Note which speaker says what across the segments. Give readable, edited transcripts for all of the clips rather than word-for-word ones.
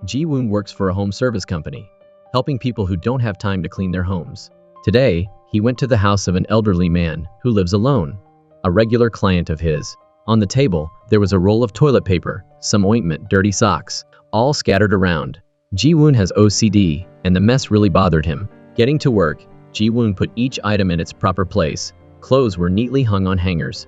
Speaker 1: Ji-woon works for a home service company, helping people who don't have time to clean their homes. Today, he went to the house of an elderly man who lives alone, a regular client of his. On the table, there was a roll of toilet paper, some ointment, dirty socks, all scattered around. Ji-woon has OCD, and the mess really bothered him. Getting to work, Ji-woon put each item in its proper place. Clothes were neatly hung on hangers,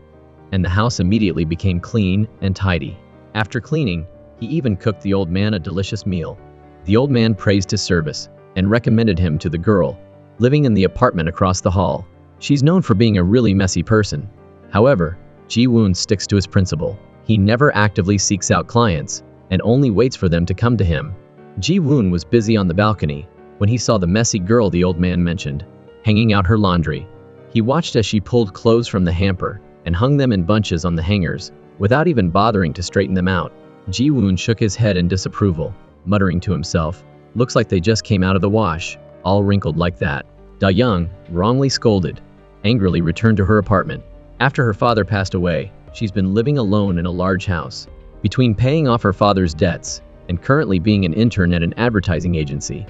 Speaker 1: and the house immediately became clean and tidy. After cleaning, he even cooked the old man a delicious meal. The old man praised his service and recommended him to the girl living in the apartment across the hall. She's known for being a really messy person. However, Ji-woon sticks to his principle. He never actively seeks out clients and only waits for them to come to him. Ji-woon was busy on the balcony when he saw the messy girl the old man mentioned, hanging out her laundry. He watched as she pulled clothes from the hamper and hung them in bunches on the hangers, without even bothering to straighten them out. Ji-woon shook his head in disapproval, muttering to himself, "Looks like they just came out of the wash, all wrinkled like that." Da-young, wrongly scolded, angrily returned to her apartment. After her father passed away, she's been living alone in a large house. Between paying off her father's debts and currently being an intern at an advertising agency,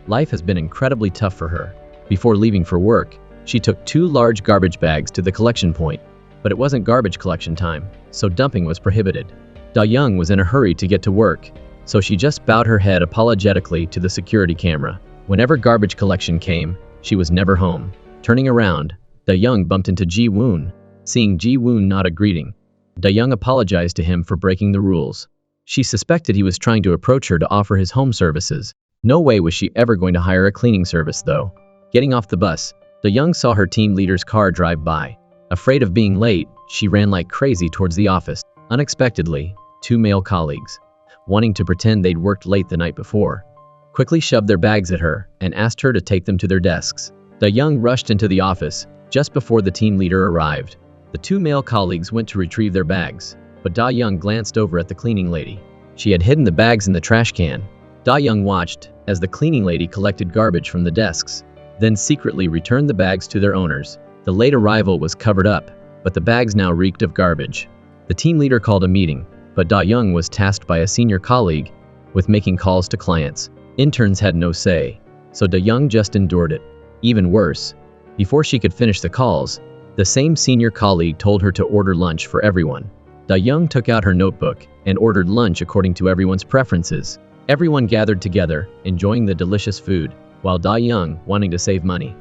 Speaker 1: life has been incredibly tough for her. Before leaving for work, she took 2 large garbage bags to the collection point, but it wasn't garbage collection time, so dumping was prohibited. Da-young was in a hurry to get to work, so she just bowed her head apologetically to the security camera. Whenever garbage collection came, she was never home. Turning around, Da-young bumped into Ji-woon. Seeing Ji-woon nod a greeting, Da-young apologized to him for breaking the rules. She suspected he was trying to approach her to offer his home services. No way was she ever going to hire a cleaning service, though. Getting off the bus, Da-young saw her team leader's car drive by. Afraid of being late, she ran like crazy towards the office. Unexpectedly, 2 male colleagues, wanting to pretend they'd worked late the night before, quickly shoved their bags at her and asked her to take them to their desks. Da-young rushed into the office just before the team leader arrived. The 2 male colleagues went to retrieve their bags, but Da-young glanced over at the cleaning lady. She had hidden the bags in the trash can. Da-young watched as the cleaning lady collected garbage from the desks, then secretly returned the bags to their owners. The late arrival was covered up, but the bags now reeked of garbage. The team leader called a meeting, but Da-young was tasked by a senior colleague with making calls to clients. Interns had no say, so Da-young just endured it. Even worse, before she could finish the calls, the same senior colleague told her to order lunch for everyone. Da-young took out her notebook and ordered lunch according to everyone's preferences. Everyone gathered together, enjoying the delicious food, while Da-young, wanting to save money,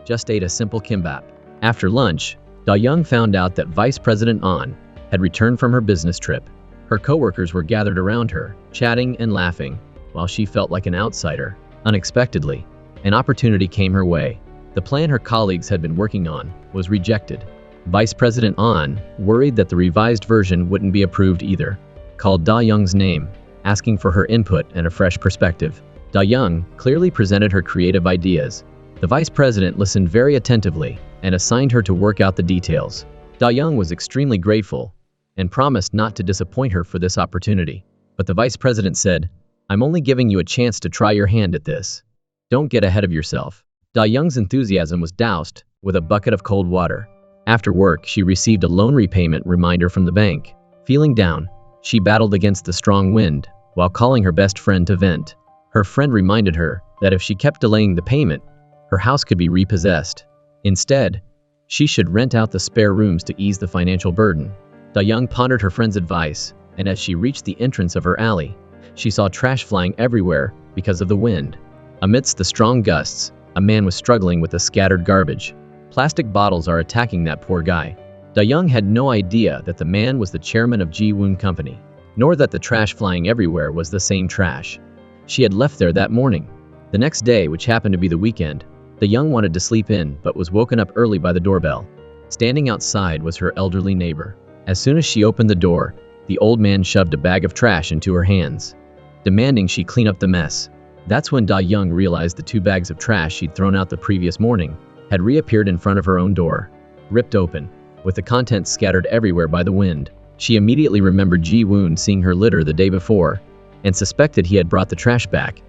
Speaker 1: just ate a simple kimbap. After lunch, Da-young found out that Vice President An had returned from her business trip. Her coworkers were gathered around her, chatting and laughing, while she felt like an outsider. Unexpectedly, an opportunity came her way. The plan her colleagues had been working on was rejected. Vice President An, worried that the revised version wouldn't be approved either, called Da-young's name, asking for her input and a fresh perspective. Da-young clearly presented her creative ideas. The vice president listened very attentively and assigned her to work out the details. Da-young was extremely grateful and promised not to disappoint her for this opportunity. But the vice president said, "I'm only giving you a chance to try your hand at this. Don't get ahead of yourself." Da-young's enthusiasm was doused with a bucket of cold water. After work, she received a loan repayment reminder from the bank. Feeling down, she battled against the strong wind while calling her best friend to vent. Her friend reminded her that if she kept delaying the payment, her house could be repossessed. Instead, she should rent out the spare rooms to ease the financial burden. Da-young pondered her friend's advice, and as she reached the entrance of her alley, she saw trash flying everywhere because of the wind. Amidst the strong gusts, a man was struggling with the scattered garbage. Plastic bottles are attacking that poor guy. Da-young had no idea that the man was the chairman of Ji-woon Company, nor that the trash flying everywhere was the same trash she had left there that morning. The next day, which happened to be the weekend, Da-young wanted to sleep in but was woken up early by the doorbell. Standing outside was her elderly neighbor. As soon as she opened the door, the old man shoved a bag of trash into her hands, demanding she clean up the mess. That's when Da-young realized the 2 bags of trash she'd thrown out the previous morning had reappeared in front of her own door, ripped open, with the contents scattered everywhere by the wind. She immediately remembered Ji-woon seeing her litter the day before and suspected he had brought the trash back,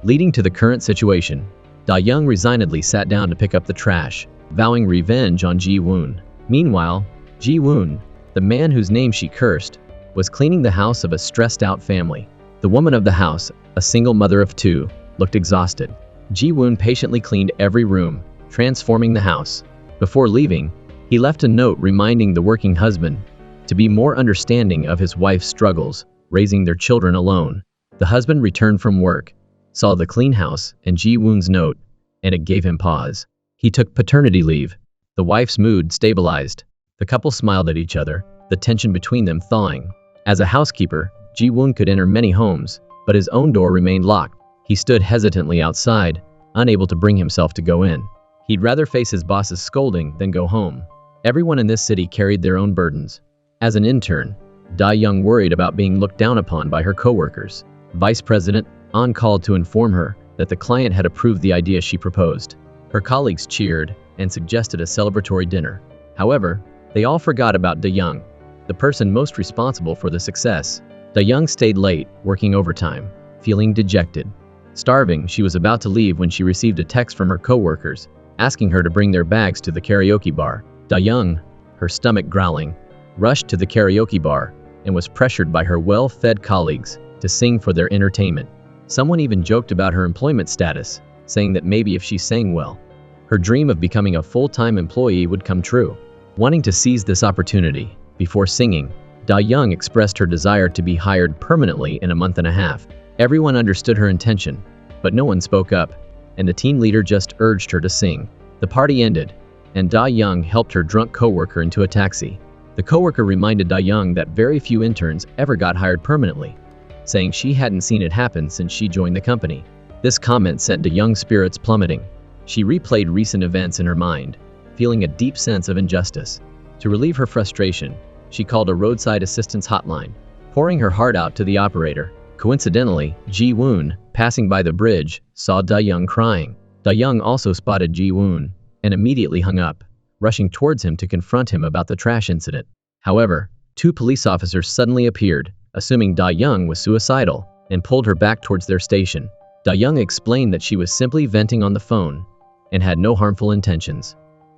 Speaker 1: leading to the current situation. Da-young resignedly sat down to pick up the trash, vowing revenge on Ji-woon. Meanwhile, Ji-woon, the man whose name she cursed, was cleaning the house of a stressed-out family. The woman of the house, a single mother of two, looked exhausted. Ji-woon patiently cleaned every room, transforming the house. Before leaving, he left a note reminding the working husband to be more understanding of his wife's struggles, raising their children alone. The husband returned from work, saw the clean house and Ji-woon's note, and it gave him pause. He took paternity leave. The wife's mood stabilized. The couple smiled at each other, the tension between them thawing. As a housekeeper, Ji-woon could enter many homes, but his own door remained locked. He stood hesitantly outside, unable to bring himself to go in. He'd rather face his boss's scolding than go home. Everyone in this city carried their own burdens. As an intern, Da-young worried about being looked down upon by her coworkers. Vice President On called to inform her that the client had approved the idea she proposed. Her colleagues cheered and suggested a celebratory dinner. However, they all forgot about Da-young, the person most responsible for the success. Da-young stayed late, working overtime, feeling dejected. Starving, she was about to leave when she received a text from her coworkers, asking her to bring their bags to the karaoke bar. Da-young, her stomach growling, rushed to the karaoke bar and was pressured by her well-fed colleagues to sing for their entertainment. Someone even joked about her employment status, saying that maybe if she sang well, her dream of becoming a full-time employee would come true. Wanting to seize this opportunity, before singing, Da-young expressed her desire to be hired permanently in a month and a half. Everyone understood her intention, but no one spoke up, and the team leader just urged her to sing. The party ended, and Da-young helped her drunk coworker into a taxi. The coworker reminded Da-young that very few interns ever got hired permanently, saying she hadn't seen it happen since she joined the company. This comment sent Da-young's spirits plummeting. She replayed recent events in her mind, feeling a deep sense of injustice. To relieve her frustration, she called a roadside assistance hotline, pouring her heart out to the operator. Coincidentally, Ji-woon, passing by the bridge, saw Da-young crying. Da-young also spotted Ji-woon and immediately hung up, rushing towards him to confront him about the trash incident. However, two police officers suddenly appeared, assuming Da-young was suicidal, and pulled her back towards their station. Da-young explained that she was simply venting on the phone and had no harmful intentions.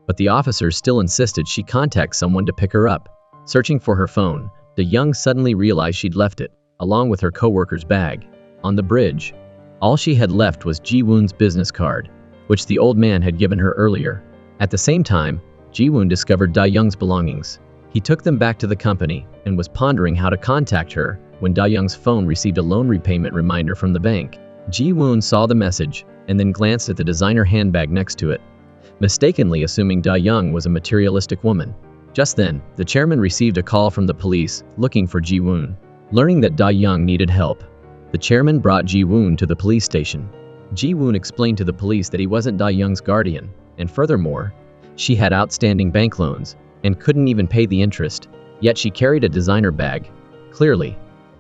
Speaker 1: But the officers still insisted she contact someone to pick her up. Searching for her phone, Da-young suddenly realized she'd left it, along with her coworker's bag, on the bridge. All she had left was Ji-woon's business card, which the old man had given her earlier. At the same time, Ji-woon discovered Da-young's belongings. He took them back to the company and was pondering how to contact her when Da-young's phone received a loan repayment reminder from the bank. Ji-woon saw the message and then glanced at the designer handbag next to it, mistakenly assuming Da-young was a materialistic woman. Just then, the chairman received a call from the police looking for Ji-woon. Learning that Da-young needed help, the chairman brought Ji-woon to the police station. Ji-woon explained to the police that he wasn't Da-young's guardian, and furthermore, she had outstanding bank loans and couldn't even pay the interest, yet she carried a designer bag. Clearly,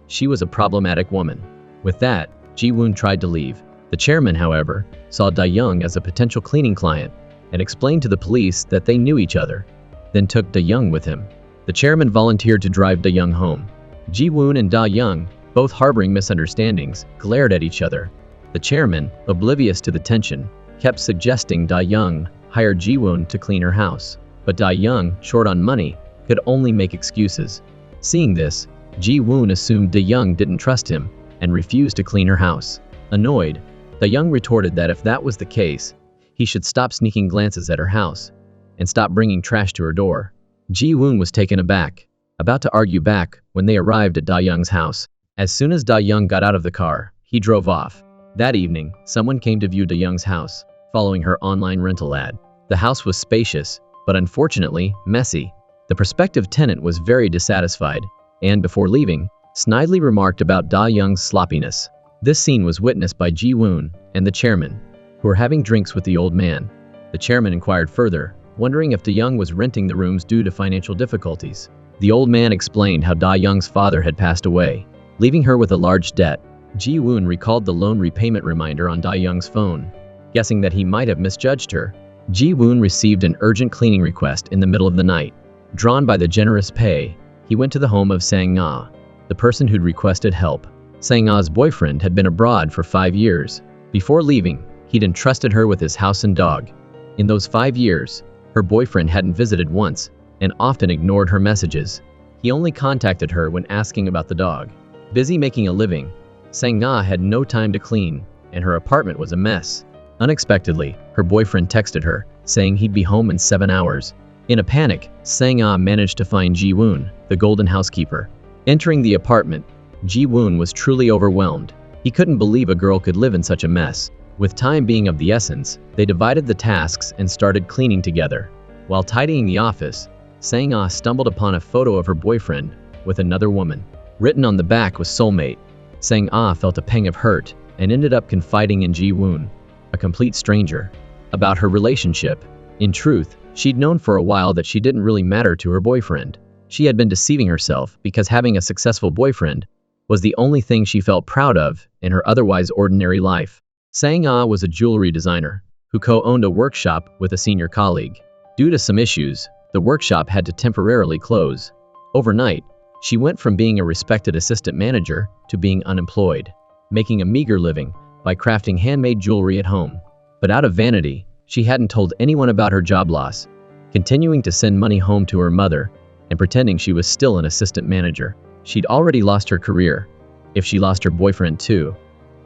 Speaker 1: she was a problematic woman. With that, Ji-woon tried to leave. The chairman, however, saw Da-young as a potential cleaning client and explained to the police that they knew each other, then took Da-young with him. The chairman volunteered to drive Da-young home. Ji-woon and Da-young, both harboring misunderstandings, glared at each other. The chairman, oblivious to the tension, kept suggesting Da-young hire Ji-woon to clean her house. But Da-young, short on money, could only make excuses. Seeing this, Ji-woon assumed Da-young didn't trust him and refused to clean her house. Annoyed, Da-young retorted that if that was the case, he should stop sneaking glances at her house and stop bringing trash to her door. Ji-woon was taken aback, about to argue back when they arrived at Da-young's house. As soon as Da-young got out of the car, he drove off. That evening, someone came to view Da-young's house, following her online rental ad. The house was spacious, but unfortunately, messy. The prospective tenant was very dissatisfied, and before leaving, snidely remarked about Da-young's sloppiness. This scene was witnessed by Ji-woon and the chairman, who were having drinks with the old man. The chairman inquired further, wondering if Da-young was renting the rooms due to financial difficulties. The old man explained how Da-young's father had passed away, leaving her with a large debt. Ji-woon recalled the loan repayment reminder on Da-young's phone, guessing that he might have misjudged her. Ji-woon received an urgent cleaning request in the middle of the night. Drawn by the generous pay, he went to the home of Sang-ah, the person who'd requested help. Sang-ah's boyfriend had been abroad for 5 years. Before leaving, he'd entrusted her with his house and dog. In those 5 years, her boyfriend hadn't visited once and often ignored her messages. He only contacted her when asking about the dog. Busy making a living, Sang-ah had no time to clean, and her apartment was a mess. Unexpectedly, her boyfriend texted her, saying he'd be home in 7 hours. In a panic, Sang-ah managed to find Ji-woon, the golden housekeeper. Entering the apartment, Ji-woon was truly overwhelmed. He couldn't believe a girl could live in such a mess. With time being of the essence, they divided the tasks and started cleaning together. While tidying the office, Sang-ah stumbled upon a photo of her boyfriend with another woman. Written on the back was soulmate. Sang-ah felt a pang of hurt and ended up confiding in Ji-woon, a complete stranger, about her relationship. In truth, she'd known for a while that she didn't really matter to her boyfriend. She had been deceiving herself because having a successful boyfriend was the only thing she felt proud of in her otherwise ordinary life. Sang-ah was a jewelry designer who co-owned a workshop with a senior colleague. Due to some issues, the workshop had to temporarily close. Overnight, she went from being a respected assistant manager to being unemployed, making a meager living by crafting handmade jewelry at home. But out of vanity, she hadn't told anyone about her job loss, continuing to send money home to her mother and pretending she was still an assistant manager. She'd already lost her career. If she lost her boyfriend too,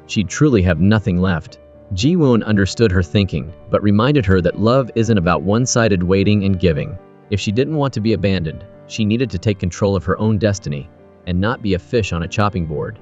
Speaker 1: she'd truly have nothing left. Ji-woon understood her thinking, but reminded her that love isn't about one-sided waiting and giving. If she didn't want to be abandoned, she needed to take control of her own destiny and not be a fish on a chopping board,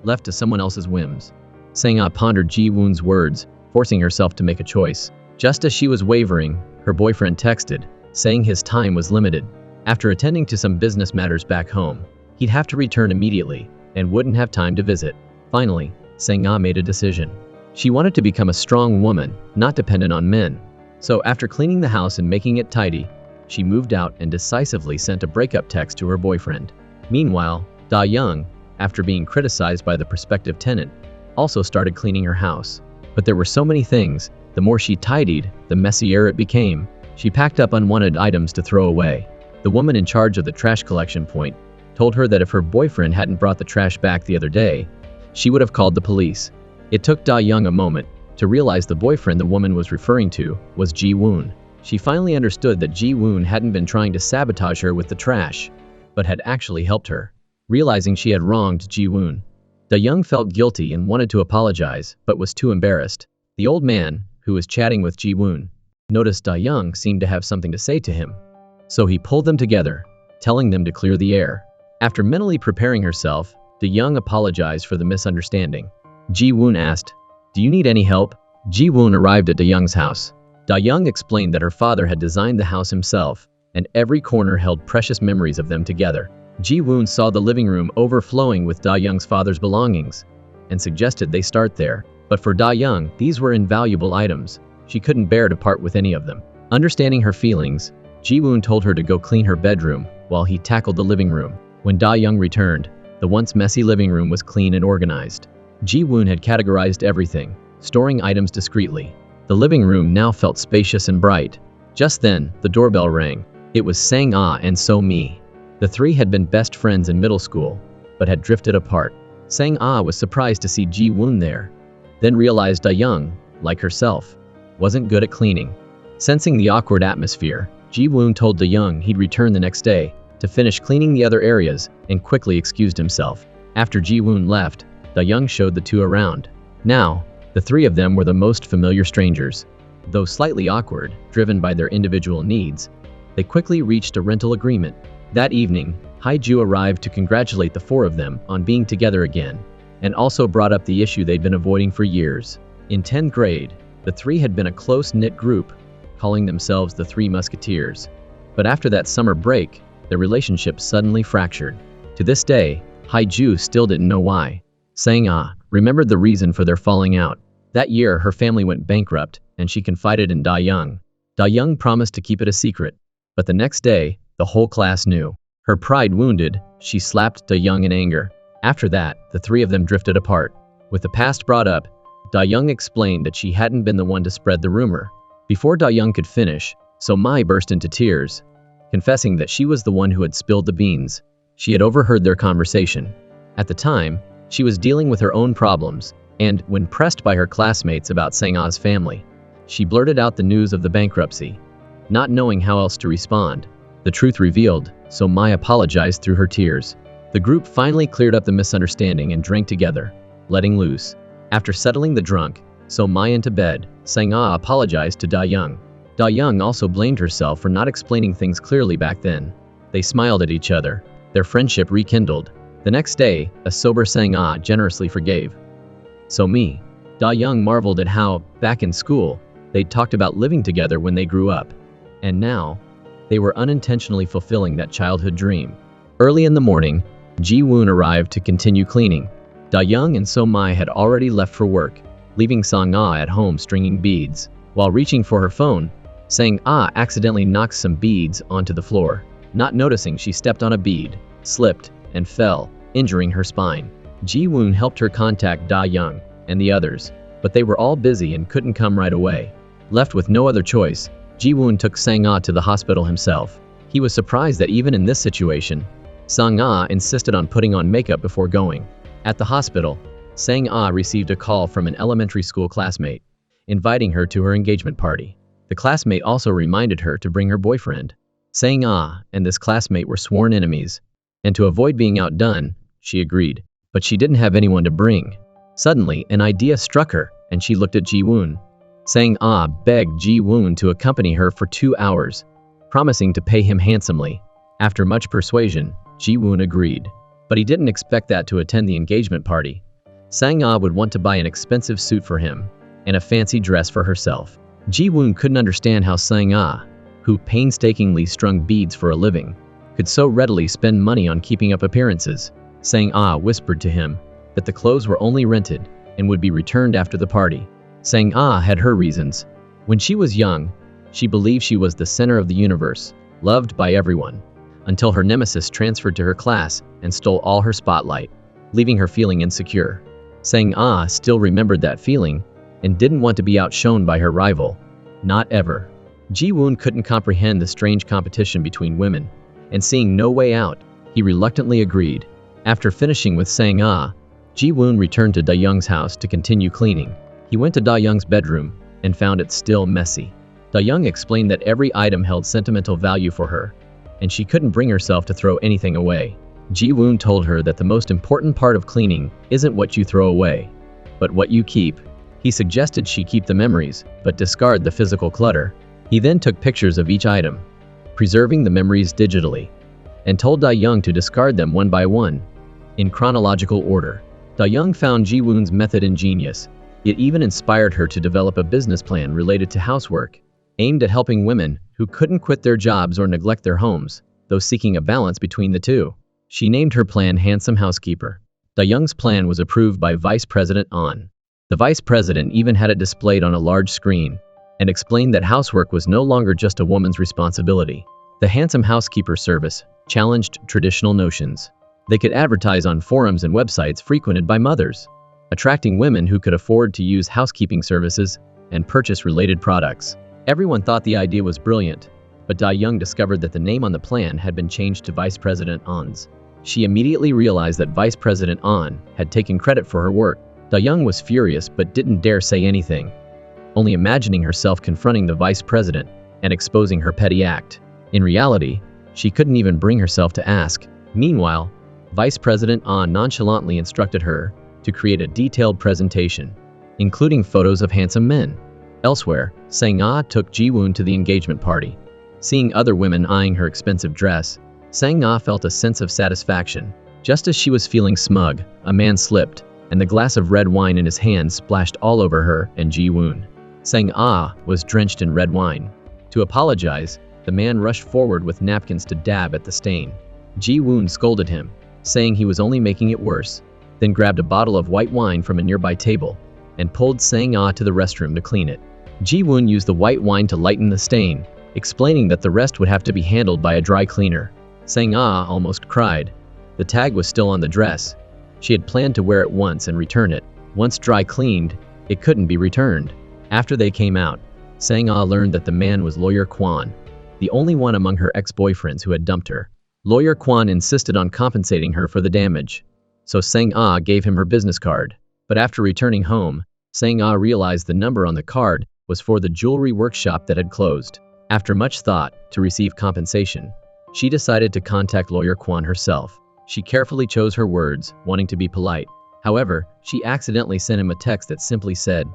Speaker 1: left to someone else's whims. Sang-ah pondered Ji-woon's words, forcing herself to make a choice. Just as she was wavering, her boyfriend texted, saying his time was limited. After attending to some business matters back home, he'd have to return immediately and wouldn't have time to visit. Finally, Sang-ah made a decision. She wanted to become a strong woman, not dependent on men. So after cleaning the house and making it tidy, she moved out and decisively sent a breakup text to her boyfriend. Meanwhile, Da-young, after being criticized by the prospective tenant, also started cleaning her house. But there were so many things, the more she tidied, the messier it became. She packed up unwanted items to throw away. The woman in charge of the trash collection point told her that if her boyfriend hadn't brought the trash back the other day, she would have called the police. It took Da-young a moment to realize the boyfriend the woman was referring to was Ji-woon. She finally understood that Ji-woon hadn't been trying to sabotage her with the trash, but had actually helped her. Realizing she had wronged Ji-woon, Da-young felt guilty and wanted to apologize, but was too embarrassed. The old man, who was chatting with Ji-woon, noticed Da-young seemed to have something to say to him. So he pulled them together, telling them to clear the air. After mentally preparing herself, Da-young apologized for the misunderstanding. Ji-woon asked, "Do you need any help?" Ji-woon arrived at Da-young's house. Da-young explained that her father had designed the house himself, and every corner held precious memories of them together. Ji-woon saw the living room overflowing with Da-young's father's belongings, and suggested they start there. But for Da-young, these were invaluable items. She couldn't bear to part with any of them. Understanding her feelings, Ji-woon told her to go clean her bedroom, while he tackled the living room. When Da-young returned, the once messy living room was clean and organized. Ji-woon had categorized everything, storing items discreetly. The living room now felt spacious and bright. Just then, the doorbell rang. It was Sang-ah and So-mi. The three had been best friends in middle school, but had drifted apart. Sang-ah was surprised to see Ji-woon there, then realized Da-young, like herself, wasn't good at cleaning. Sensing the awkward atmosphere, Ji-woon told Da-young he'd return the next day to finish cleaning the other areas and quickly excused himself. After Ji-woon left, Da-young showed the two around. Now, the three of them were the most familiar strangers. Though slightly awkward, driven by their individual needs, they quickly reached a rental agreement. That evening, Haiju arrived to congratulate the four of them on being together again, and also brought up the issue they'd been avoiding for years. In 10th grade, the three had been a close-knit group, calling themselves the Three Musketeers. But after that summer break, their relationship suddenly fractured. To this day, Haiju still didn't know why. Sang-ah remembered the reason for their falling out. That year, her family went bankrupt, and she confided in Da-young. Da-young promised to keep it a secret, but the next day, the whole class knew. Her pride wounded, she slapped Da-young in anger. After that, the three of them drifted apart. With the past brought up, Da-young explained that she hadn't been the one to spread the rumor. Before Da-young could finish, So-mi burst into tears, confessing that she was the one who had spilled the beans. She had overheard their conversation. At the time, she was dealing with her own problems, and, when pressed by her classmates about Sang-ah's family, she blurted out the news of the bankruptcy. Not knowing how else to respond, the truth revealed, So-mi apologized through her tears. The group finally cleared up the misunderstanding and drank together. letting loose. After settling the drunk, So-mai into bed, Sang-ah apologized to Da-young. Da-young also blamed herself for not explaining things clearly back then. They smiled at each other. Their friendship rekindled. The next day, a sober Sang-ah generously forgave So-mi. Da-young marveled at how, back in school, they'd talked about living together when they grew up. And now, they were unintentionally fulfilling that childhood dream. Early in the morning, Ji-woon arrived to continue cleaning. Da-young and So-mai had already left for work, leaving Sang-ah at home stringing beads. While reaching for her phone, Sang-ah accidentally knocked some beads onto the floor. Not noticing, she stepped on a bead, slipped, and fell, injuring her spine. Ji-woon helped her contact Da-young and the others, but they were all busy and couldn't come right away. Left with no other choice, Ji-woon took Sang-ah to the hospital himself. He was surprised that even in this situation, Sang-ah insisted on putting on makeup before going. At the hospital, Sang-ah received a call from an elementary school classmate, inviting her to her engagement party. The classmate also reminded her to bring her boyfriend. Sang-ah and this classmate were sworn enemies, and to avoid being outdone, she agreed, but she didn't have anyone to bring. Suddenly, an idea struck her, and she looked at Ji-woon. Sang-ah begged Ji-woon to accompany her for 2 hours, promising to pay him handsomely. After much persuasion, Ji-woon agreed, but he didn't expect that to attend the engagement party. Sang-ah would want to buy an expensive suit for him, and a fancy dress for herself. Ji-woon couldn't understand how Sang-ah, who painstakingly strung beads for a living, could so readily spend money on keeping up appearances. Sang-ah whispered to him that the clothes were only rented and would be returned after the party. Sang-ah had her reasons. When she was young, she believed she was the center of the universe, loved by everyone, until her nemesis transferred to her class and stole all her spotlight, leaving her feeling insecure. Sang-ah still remembered that feeling and didn't want to be outshone by her rival. Not ever. Ji-woon couldn't comprehend the strange competition between women, and seeing no way out, he reluctantly agreed. After finishing with Sang-ah, Ji-woon returned to Da-young's house to continue cleaning. He went to Da-young's bedroom and found it still messy. Da-young explained that every item held sentimental value for her, and she couldn't bring herself to throw anything away. Ji-woon told her that the most important part of cleaning isn't what you throw away, but what you keep. He suggested she keep the memories, but discard the physical clutter. He then took pictures of each item, preserving the memories digitally, and told Da-young to discard them one by one, in chronological order. Da-young found Ji-woon's method ingenious. It even inspired her to develop a business plan related to housework, aimed at helping women who couldn't quit their jobs or neglect their homes, though seeking a balance between the two. She named her plan Handsome Housekeeper. Da-young's plan was approved by Vice President An. The Vice President even had it displayed on a large screen, and explained that housework was no longer just a woman's responsibility. The Handsome Housekeeper service challenged traditional notions. They could advertise on forums and websites frequented by mothers, attracting women who could afford to use housekeeping services and purchase related products. Everyone thought the idea was brilliant, but Da-young discovered that the name on the plan had been changed to Vice President An's. She immediately realized that Vice President An had taken credit for her work. Da-young was furious but didn't dare say anything, only imagining herself confronting the vice president and exposing her petty act. In reality, she couldn't even bring herself to ask. Meanwhile, Vice President An nonchalantly instructed her to create a detailed presentation, including photos of handsome men. Elsewhere, Sang-ah took Ji-woon to the engagement party. Seeing other women eyeing her expensive dress, Sang-ah felt a sense of satisfaction. Just as she was feeling smug, a man slipped, and the glass of red wine in his hand splashed all over her and Ji-woon. Sang-ah was drenched in red wine. To apologize, the man rushed forward with napkins to dab at the stain. Ji-woon scolded him, saying he was only making it worse, then grabbed a bottle of white wine from a nearby table and pulled Sang-ah to the restroom to clean it. Ji-woon used the white wine to lighten the stain, explaining that the rest would have to be handled by a dry cleaner. Sang-ah almost cried. The tag was still on the dress. She had planned to wear it once and return it. Once dry cleaned, it couldn't be returned. After they came out, Sang-ah learned that the man was Lawyer Kwon, the only one among her ex-boyfriends who had dumped her. Lawyer Kwon insisted on compensating her for the damage, so Sang-ah gave him her business card. But after returning home, Sang-ah realized the number on the card was for the jewelry workshop that had closed. After much thought, to receive compensation, she decided to contact Lawyer Kwon herself. She carefully chose her words, wanting to be polite. However, she accidentally sent him a text that simply said,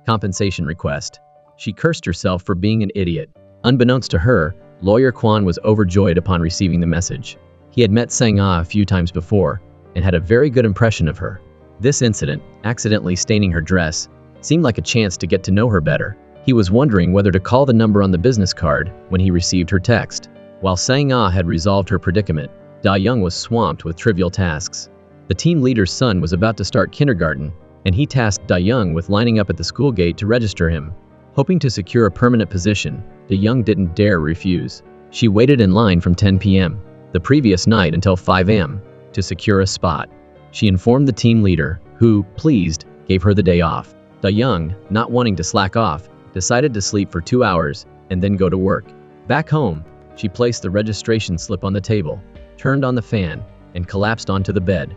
Speaker 1: "Compensation request." She cursed herself for being an idiot. Unbeknownst to her, lawyer Kwan was overjoyed upon receiving the message. He had met Sang-ah a few times before and had a very good impression of her. This incident, accidentally staining her dress, seemed like a chance to get to know her better. He was wondering whether to call the number on the business card when he received her text. While Sang-ah had resolved her predicament, Da-young was swamped with trivial tasks. The team leader's son was about to start kindergarten, and he tasked Da-young with lining up at the school gate to register him. Hoping to secure a permanent position, Da-young didn't dare refuse. She waited in line from 10 p.m. the previous night until 5 a.m. to secure a spot. She informed the team leader, who, pleased, gave her the day off. Da-young, not wanting to slack off, decided to sleep for 2 hours and then go to work. Back home, she placed the registration slip on the table, turned on the fan, and collapsed onto the bed,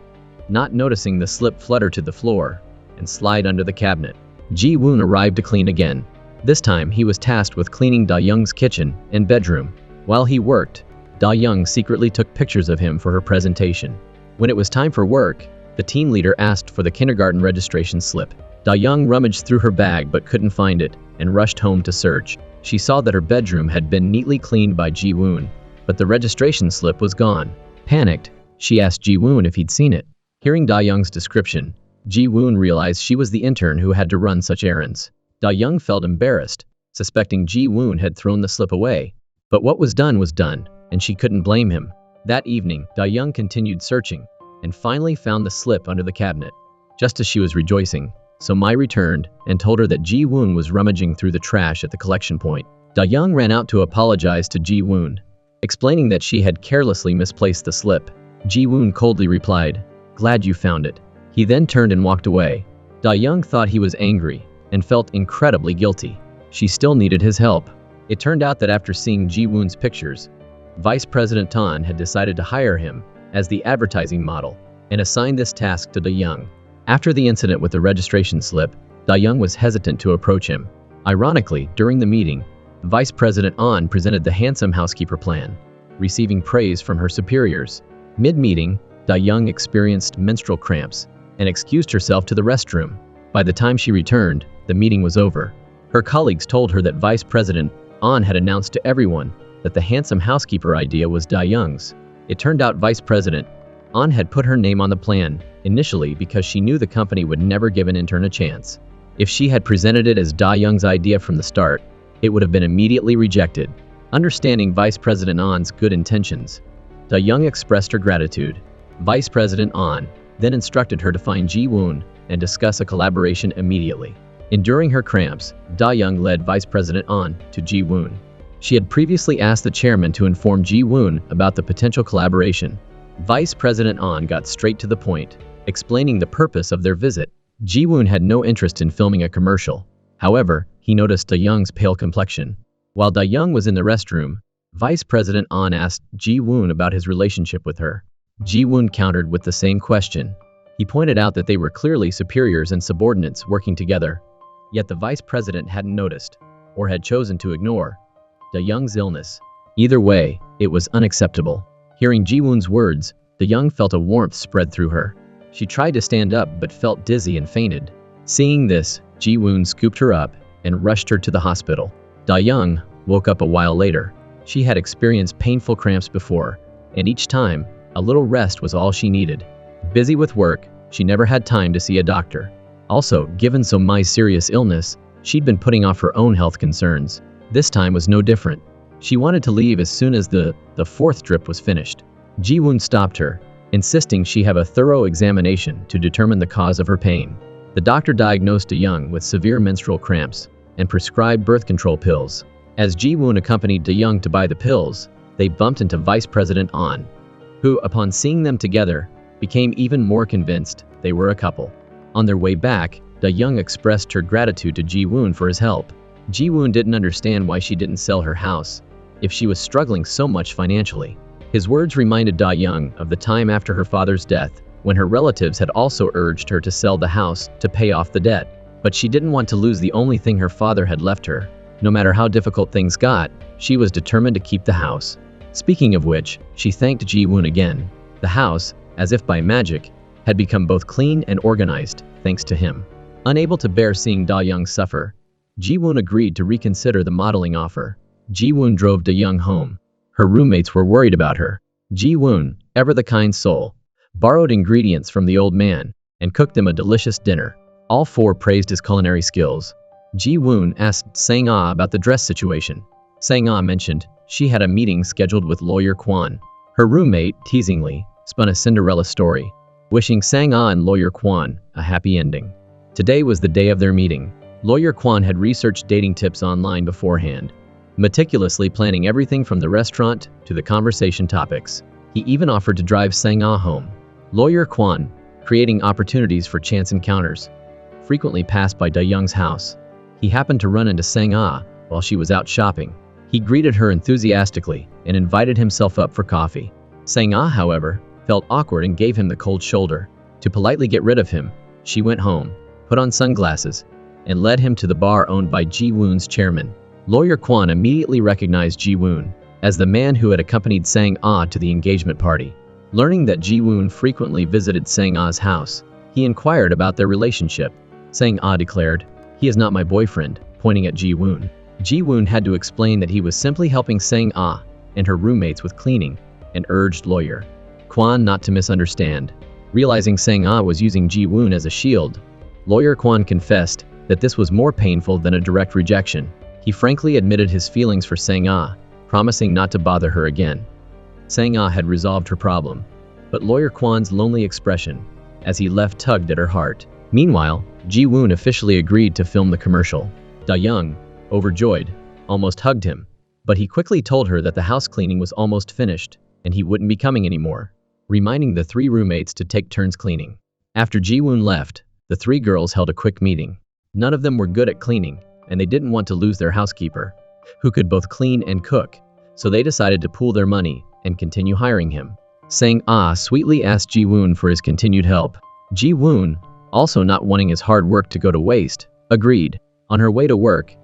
Speaker 1: not noticing the slip flutter to the floor and slide under the cabinet. Ji-woon arrived to clean again. This time, he was tasked with cleaning Da-young's kitchen and bedroom. While he worked, Da-young secretly took pictures of him for her presentation. When it was time for work, the team leader asked for the kindergarten registration slip. Da-young rummaged through her bag but couldn't find it and rushed home to search. She saw that her bedroom had been neatly cleaned by Ji-woon, but the registration slip was gone. Panicked, she asked Ji-woon if he'd seen it. Hearing Da-young's description, Ji-woon realized she was the intern who had to run such errands. Da-young felt embarrassed, suspecting Ji-woon had thrown the slip away. But what was done, and she couldn't blame him. That evening, Da-young continued searching, and finally found the slip under the cabinet. Just as she was rejoicing, So-mai returned and told her that Ji-woon was rummaging through the trash at the collection point. Da-young ran out to apologize to Ji-woon, explaining that she had carelessly misplaced the slip. Ji-woon coldly replied, "Glad you found it." He then turned and walked away. Da-young thought he was angry and felt incredibly guilty. She still needed his help. It turned out that after seeing Ji-woon's pictures, Vice President Tan had decided to hire him as the advertising model and assigned this task to Da-young. After the incident with the registration slip, Da-young was hesitant to approach him. Ironically, during the meeting, Vice President An presented the handsome housekeeper plan, receiving praise from her superiors. Mid-meeting, Da-young experienced menstrual cramps and excused herself to the restroom. By the time she returned, the meeting was over. Her colleagues told her that Vice President An had announced to everyone that the handsome housekeeper idea was Da-young's. It turned out Vice President An had put her name on the plan, initially because she knew the company would never give an intern a chance. If she had presented it as Da-young's idea from the start, it would have been immediately rejected. Understanding Vice President An's good intentions, Da-young expressed her gratitude. Vice President An then instructed her to find Ji-woon and discuss a collaboration immediately. Enduring her cramps, Da-young led Vice President An to Ji-woon. She had previously asked the chairman to inform Ji-woon about the potential collaboration. Vice President An got straight to the point, explaining the purpose of their visit. Ji-woon had no interest in filming a commercial. However, he noticed Da-young's pale complexion. While Da-young was in the restroom, Vice President An asked Ji-woon about his relationship with her. Ji-woon countered with the same question. He pointed out that they were clearly superiors and subordinates working together. Yet the vice president hadn't noticed, or had chosen to ignore, Da-young's illness. Either way, it was unacceptable. Hearing Ji-woon's words, Da-young felt a warmth spread through her. She tried to stand up but felt dizzy and fainted. Seeing this, Ji-woon scooped her up and rushed her to the hospital. Da-young woke up a while later. She had experienced painful cramps before, and each time, a little rest was all she needed. Busy with work, she never had time to see a doctor. Also, given So-mai's serious illness, she'd been putting off her own health concerns. This time was no different. She wanted to leave as soon as the fourth drip was finished. Ji-woon stopped her, insisting she have a thorough examination to determine the cause of her pain. The doctor diagnosed Da-young with severe menstrual cramps and prescribed birth control pills. As Ji-woon accompanied Da-young to buy the pills, they bumped into Vice President An, who, upon seeing them together, became even more convinced they were a couple. On their way back, Da-young expressed her gratitude to Ji-woon for his help. Ji-woon didn't understand why she didn't sell her house, if she was struggling so much financially. His words reminded Da-young of the time after her father's death, when her relatives had also urged her to sell the house to pay off the debt. But she didn't want to lose the only thing her father had left her. No matter how difficult things got, she was determined to keep the house. Speaking of which, she thanked Ji-woon again. The house, as if by magic, had become both clean and organized thanks to him. Unable to bear seeing Da-young suffer, Ji-woon agreed to reconsider the modeling offer. Ji-woon drove Da-young home. Her roommates were worried about her. Ji-woon, ever the kind soul, borrowed ingredients from the old man and cooked them a delicious dinner. All four praised his culinary skills. Ji-woon asked Sang-ah about the dress situation. Sang-ah mentioned she had a meeting scheduled with lawyer Kwon. Her roommate, teasingly, spun a Cinderella story, wishing Sang-ah and lawyer Kwon a happy ending. Today was the day of their meeting. Lawyer Kwon had researched dating tips online beforehand, meticulously planning everything from the restaurant to the conversation topics. He even offered to drive Sang-ah home. Lawyer Kwon, creating opportunities for chance encounters, frequently passed by Da-young's house. He happened to run into Sang-ah while she was out shopping. He greeted her enthusiastically and invited himself up for coffee. Sang-ah, however, felt awkward and gave him the cold shoulder. To politely get rid of him, she went home, put on sunglasses, and led him to the bar owned by Ji-woon's chairman. Lawyer Kwon immediately recognized Ji-woon as the man who had accompanied Sang-ah to the engagement party. Learning that Ji-woon frequently visited Sang-ah's house, he inquired about their relationship. Sang-ah declared, "He is not my boyfriend," pointing at Ji-woon. Ji-woon had to explain that he was simply helping Sang-ah and her roommates with cleaning, and urged lawyer Kwon not to misunderstand. Realizing Sang-ah was using Ji-woon as a shield, lawyer Kwon confessed that this was more painful than a direct rejection. He frankly admitted his feelings for Sang-ah, promising not to bother her again. Sang-ah had resolved her problem, but lawyer Kwon's lonely expression as he left tugged at her heart. Meanwhile, Ji-woon officially agreed to film the commercial. Da-young, overjoyed, almost hugged him, but he quickly told her that the house cleaning was almost finished and he wouldn't be coming anymore, reminding the three roommates to take turns cleaning. After Ji-woon left, the three girls held a quick meeting. None of them were good at cleaning, and they didn't want to lose their housekeeper, who could both clean and cook, so they decided to pool their money and continue hiring him. Sang-ah sweetly asked Ji-woon for his continued help. Ji-woon, also not wanting his hard work to go to waste, agreed. On her way to work,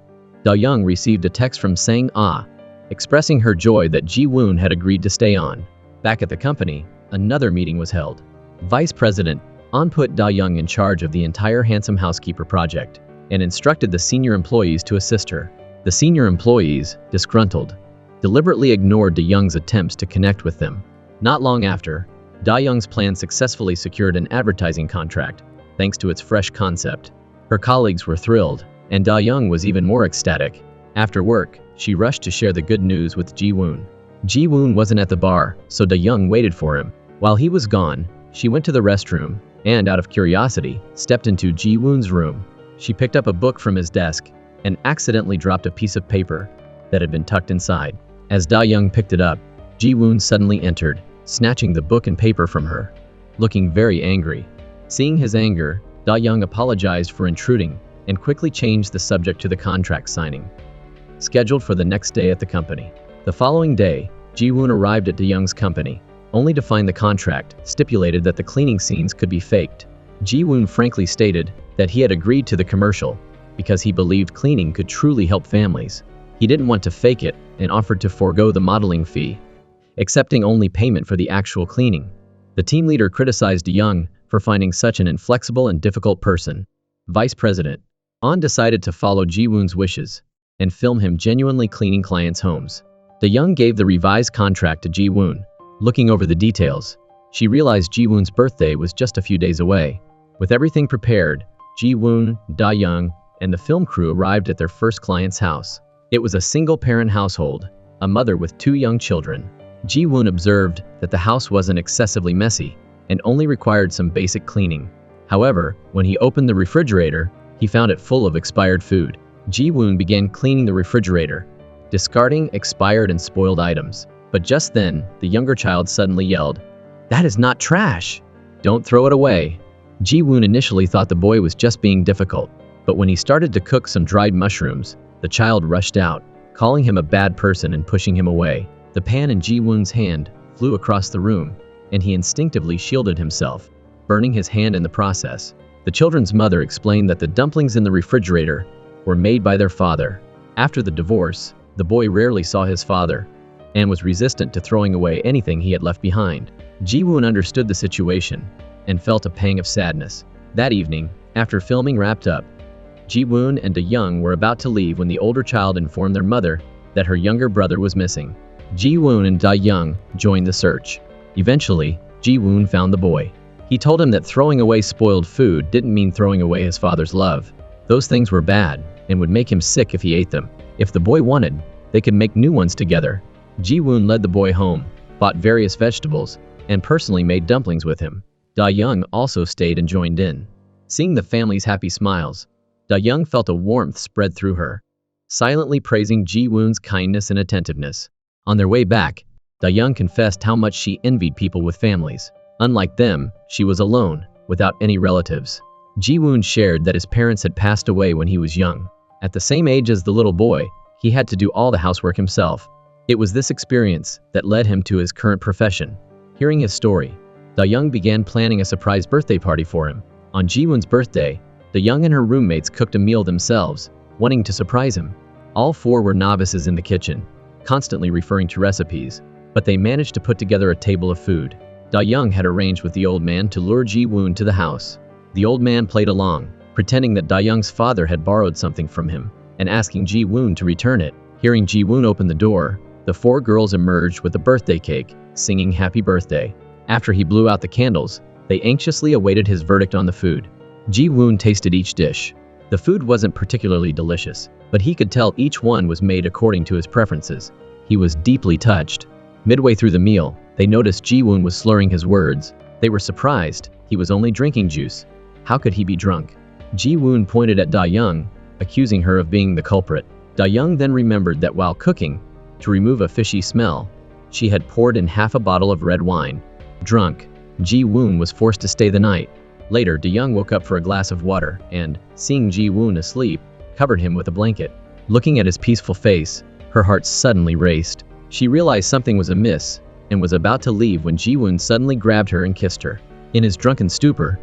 Speaker 1: Da-young received a text from Sang-ah, expressing her joy that Ji-woon had agreed to stay on. Back at the company, another meeting was held. Vice President An put Da-young in charge of the entire Handsome Housekeeper project and instructed the senior employees to assist her. The senior employees, disgruntled, deliberately ignored Da-young's attempts to connect with them. Not long after, Da-young's plan successfully secured an advertising contract, thanks to its fresh concept. Her colleagues were thrilled, and Da-young was even more ecstatic. After work, she rushed to share the good news with Ji-woon. Ji-woon wasn't at the bar, so Da-young waited for him. While he was gone, she went to the restroom, and out of curiosity, stepped into Ji-woon's room. She picked up a book from his desk, and accidentally dropped a piece of paper that had been tucked inside. As Da-young picked it up, Ji-woon suddenly entered, snatching the book and paper from her. Looking very angry. Seeing his anger, Da-young apologized for intruding, and quickly changed the subject to the contract signing, scheduled for the next day at the company. The following day, Ji-woon arrived at Da-young's company, only to find the contract stipulated that the cleaning scenes could be faked. Ji-woon frankly stated that he had agreed to the commercial because he believed cleaning could truly help families. He didn't want to fake it and offered to forego the modeling fee, accepting only payment for the actual cleaning. The team leader criticized Da-young for finding such an inflexible and difficult person. Vice President An decided to follow Ji-woon's wishes and film him genuinely cleaning clients' homes. Da-young gave the revised contract to Ji-woon. Looking over the details, she realized Ji-woon's birthday was just a few days away. With everything prepared, Ji-woon, Da-young, and the film crew arrived at their first client's house. It was a single-parent household, a mother with 2 young children. Ji-woon observed that the house wasn't excessively messy and only required some basic cleaning. However, when he opened the refrigerator, he found it full of expired food. Ji-woon began cleaning the refrigerator, discarding expired and spoiled items. But just then, the younger child suddenly yelled, "That is not trash! Don't throw it away!" Ji-woon initially thought the boy was just being difficult, but when he started to cook some dried mushrooms, the child rushed out, calling him a bad person and pushing him away. The pan in Ji-woon's hand flew across the room, and he instinctively shielded himself, burning his hand in the process. The children's mother explained that the dumplings in the refrigerator were made by their father. After the divorce, the boy rarely saw his father and was resistant to throwing away anything he had left behind. Ji-woon understood the situation and felt a pang of sadness. That evening, after filming wrapped up, Ji-woon and Da-young were about to leave when the older child informed their mother that her younger brother was missing. Ji-woon and Da-young joined the search. Eventually, Ji-woon found the boy. He told him that throwing away spoiled food didn't mean throwing away his father's love. Those things were bad and would make him sick if he ate them. If the boy wanted, they could make new ones together. Ji-woon led the boy home, bought various vegetables, and personally made dumplings with him. Da-young also stayed and joined in. Seeing the family's happy smiles, Da-young felt a warmth spread through her, silently praising Ji-woon's kindness and attentiveness. On their way back, Da-young confessed how much she envied people with families. Unlike them, she was alone, without any relatives. Ji-woon shared that his parents had passed away when he was young. At the same age as the little boy, he had to do all the housework himself. It was this experience that led him to his current profession. Hearing his story, Da-young began planning a surprise birthday party for him. On Ji-woon's birthday, Da-young and her roommates cooked a meal themselves, wanting to surprise him. All four were novices in the kitchen, constantly referring to recipes, but they managed to put together a table of food. Da-young had arranged with the old man to lure Ji-woon to the house. The old man played along, pretending that Da-young's father had borrowed something from him, and asking Ji-woon to return it. Hearing Ji-woon open the door, the four girls emerged with a birthday cake, singing happy birthday. After he blew out the candles, they anxiously awaited his verdict on the food. Ji-woon tasted each dish. The food wasn't particularly delicious, but he could tell each one was made according to his preferences. He was deeply touched. Midway through the meal, they noticed Ji-woon was slurring his words. They were surprised. He was only drinking juice. How could he be drunk? Ji-woon pointed at Da-young, accusing her of being the culprit. Da-young then remembered that while cooking, to remove a fishy smell, she had poured in half a bottle of red wine. Drunk, Ji-woon was forced to stay the night. Later, Da-young woke up for a glass of water and, seeing Ji-woon asleep, covered him with a blanket. Looking at his peaceful face, her heart suddenly raced. She realized something was amiss and was about to leave when Ji-woon suddenly grabbed her and kissed her. In his drunken stupor,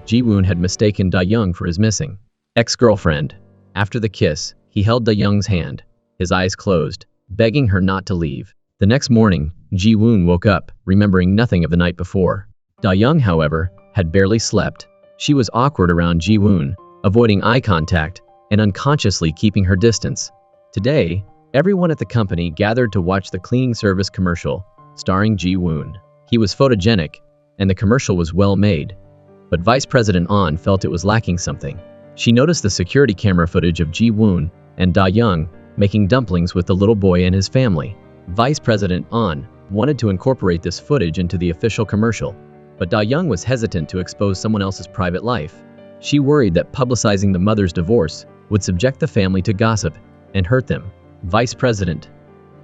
Speaker 1: Ji-woon had mistaken Da-young for his missing ex-girlfriend. After the kiss, he held Da-young's hand, his eyes closed, begging her not to leave. The next morning, Ji-woon woke up, remembering nothing of the night before. Da-young, however, had barely slept. She was awkward around Ji-woon, avoiding eye contact and unconsciously keeping her distance. Today, everyone at the company gathered to watch the cleaning service commercial, starring Ji-woon. He was photogenic, and the commercial was well made. But Vice President Ahn felt it was lacking something. She noticed the security camera footage of Ji-woon and Da-young making dumplings with the little boy and his family. Vice President Ahn wanted to incorporate this footage into the official commercial, but Da-young was hesitant to expose someone else's private life. She worried that publicizing the mother's divorce would subject the family to gossip and hurt them. Vice President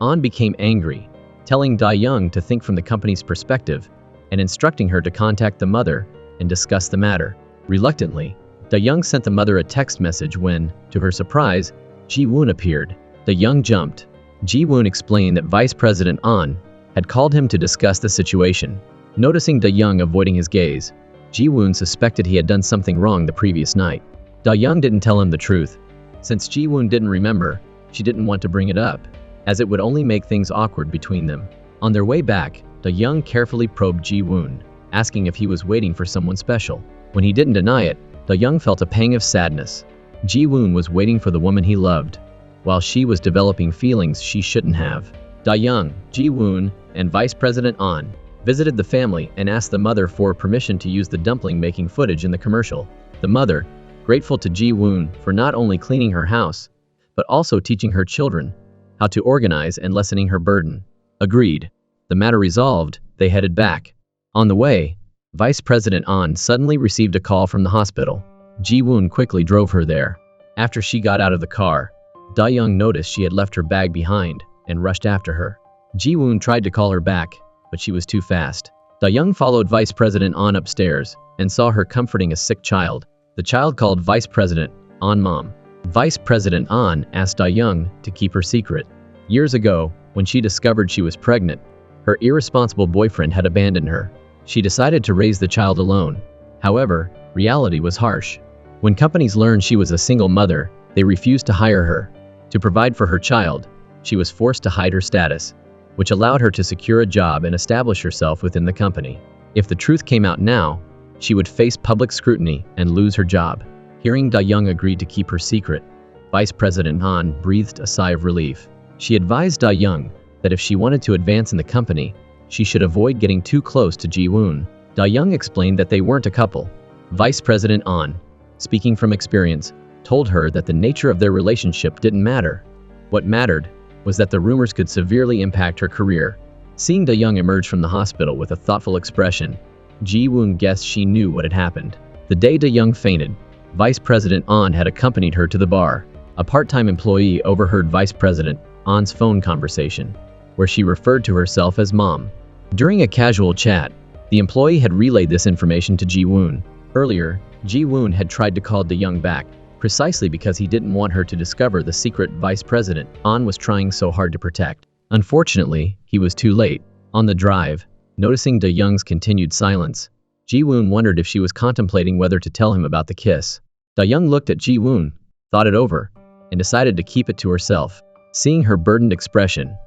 Speaker 1: Ahn became angry, telling Da-young to think from the company's perspective and instructing her to contact the mother and discuss the matter. Reluctantly, Da-young sent the mother a text message when, to her surprise, Ji-woon appeared. Da-young jumped. Ji-woon explained that Vice President Ahn had called him to discuss the situation. Noticing Da-young avoiding his gaze, Ji-woon suspected he had done something wrong the previous night. Da-young didn't tell him the truth. Since Ji-woon didn't remember, she didn't want to bring it up, as it would only make things awkward between them. On their way back, Da-young carefully probed Ji-woon, asking if he was waiting for someone special. When he didn't deny it, Da-young felt a pang of sadness. Ji-woon was waiting for the woman he loved, while she was developing feelings she shouldn't have. Da-young, Ji-woon, and Vice President Ahn visited the family and asked the mother for permission to use the dumpling-making footage in the commercial. The mother, grateful to Ji-woon for not only cleaning her house, but also teaching her children how to organize and lessening her burden, agreed. The matter resolved, they headed back. On the way, Vice President Ahn suddenly received a call from the hospital. Ji-woon quickly drove her there. After she got out of the car, Da-young noticed she had left her bag behind and rushed after her. Ji-woon tried to call her back, but she was too fast. Da-young followed Vice President Ahn upstairs and saw her comforting a sick child. The child called Vice President Ahn Mom. Vice President Ahn asked Da-young to keep her secret. Years ago, when she discovered she was pregnant, her irresponsible boyfriend had abandoned her. She decided to raise the child alone. However, reality was harsh. When companies learned she was a single mother, they refused to hire her. To provide for her child, she was forced to hide her status, which allowed her to secure a job and establish herself within the company. If the truth came out now, she would face public scrutiny and lose her job. Hearing Da-young agreed to keep her secret, Vice President An breathed a sigh of relief. She advised Da-young that if she wanted to advance in the company, she should avoid getting too close to Ji-woon. Da-young explained that they weren't a couple. Vice President An, speaking from experience, told her that the nature of their relationship didn't matter. What mattered was that the rumors could severely impact her career. Seeing Da-young emerge from the hospital with a thoughtful expression, Ji-woon guessed she knew what had happened. The day Da-young fainted, Vice President An had accompanied her to the bar. A part-time employee overheard Vice President An's phone conversation, where she referred to herself as Mom. During a casual chat, the employee had relayed this information to Ji-woon. Earlier, Ji-woon had tried to call Da-young back, precisely because he didn't want her to discover the secret Vice President An was trying so hard to protect. Unfortunately, he was too late. On the drive, noticing Da-young's continued silence, Ji-woon wondered if she was contemplating whether to tell him about the kiss. Da-young looked at Ji-woon, thought it over, and decided to keep it to herself. Seeing her burdened expression,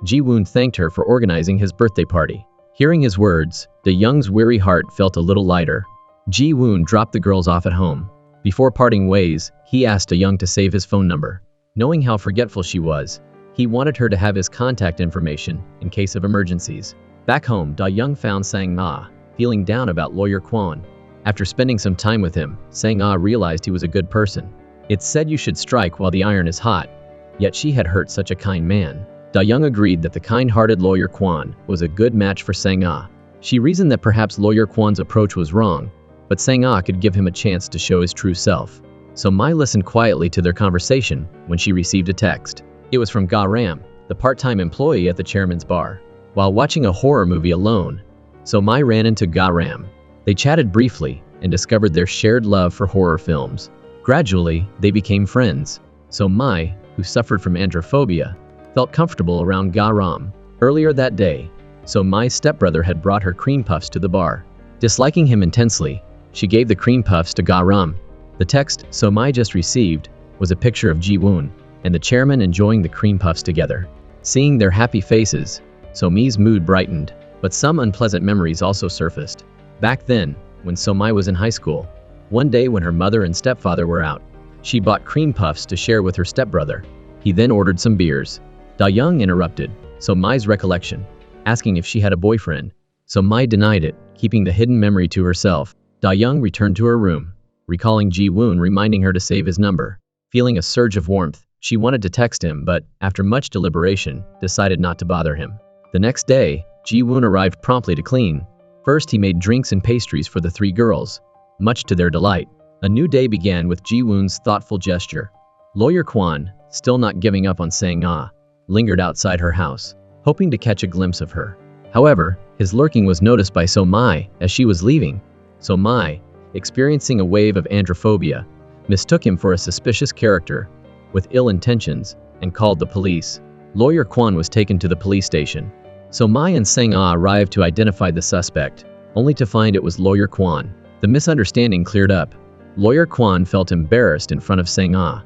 Speaker 1: Ji-woon thanked her for organizing his birthday party. Hearing his words, Da-young's weary heart felt a little lighter. Ji-woon dropped the girls off at home. Before parting ways, he asked Da-young to save his phone number. Knowing how forgetful she was, he wanted her to have his contact information in case of emergencies. Back home, Da-young found Sang-ah, feeling down about Lawyer Kwon. After spending some time with him, Sang-ah realized he was a good person. It's said you should strike while the iron is hot, yet she had hurt such a kind man. Da-young agreed that the kind-hearted Lawyer Kwon was a good match for Sang-ah. She reasoned that perhaps Lawyer Kwon's approach was wrong, but Sang-ah could give him a chance to show his true self. So Mai listened quietly to their conversation when she received a text. It was from Ga Ram, the part-time employee at the chairman's bar. While watching a horror movie alone, So Mai ran into Ga Ram. They chatted briefly and discovered their shared love for horror films. Gradually, they became friends. So Mai, who suffered from androphobia, felt comfortable around Ga Ram. Earlier that day, So Mai's stepbrother had brought her cream puffs to the bar. Disliking him intensely, she gave the cream puffs to Ga Ram. The text So Mai just received was a picture of Ji-woon and the chairman enjoying the cream puffs together. Seeing their happy faces, So Mai's mood brightened, but some unpleasant memories also surfaced. Back then, when So Mai was in high school, one day when her mother and stepfather were out, she bought cream puffs to share with her stepbrother. He then ordered some beers. Da-young interrupted So Mai's recollection, asking if she had a boyfriend. So Mai denied it, keeping the hidden memory to herself. Da-young returned to her room, recalling Ji-woon reminding her to save his number. Feeling a surge of warmth, she wanted to text him but, after much deliberation, decided not to bother him. The next day, Ji-woon arrived promptly to clean. First he made drinks and pastries for the three girls, much to their delight. A new day began with Ji-woon's thoughtful gesture. Lawyer Kwon, still not giving up on Sang-ah, lingered outside her house, hoping to catch a glimpse of her. However, his lurking was noticed by So Mai as she was leaving. So Mai, experiencing a wave of androphobia, mistook him for a suspicious character with ill intentions and called the police. Lawyer Kwon was taken to the police station. So Mai and Sang-ah arrived to identify the suspect, only to find it was Lawyer Kwon. The misunderstanding cleared up. Lawyer Kwon felt embarrassed in front of Sang-ah.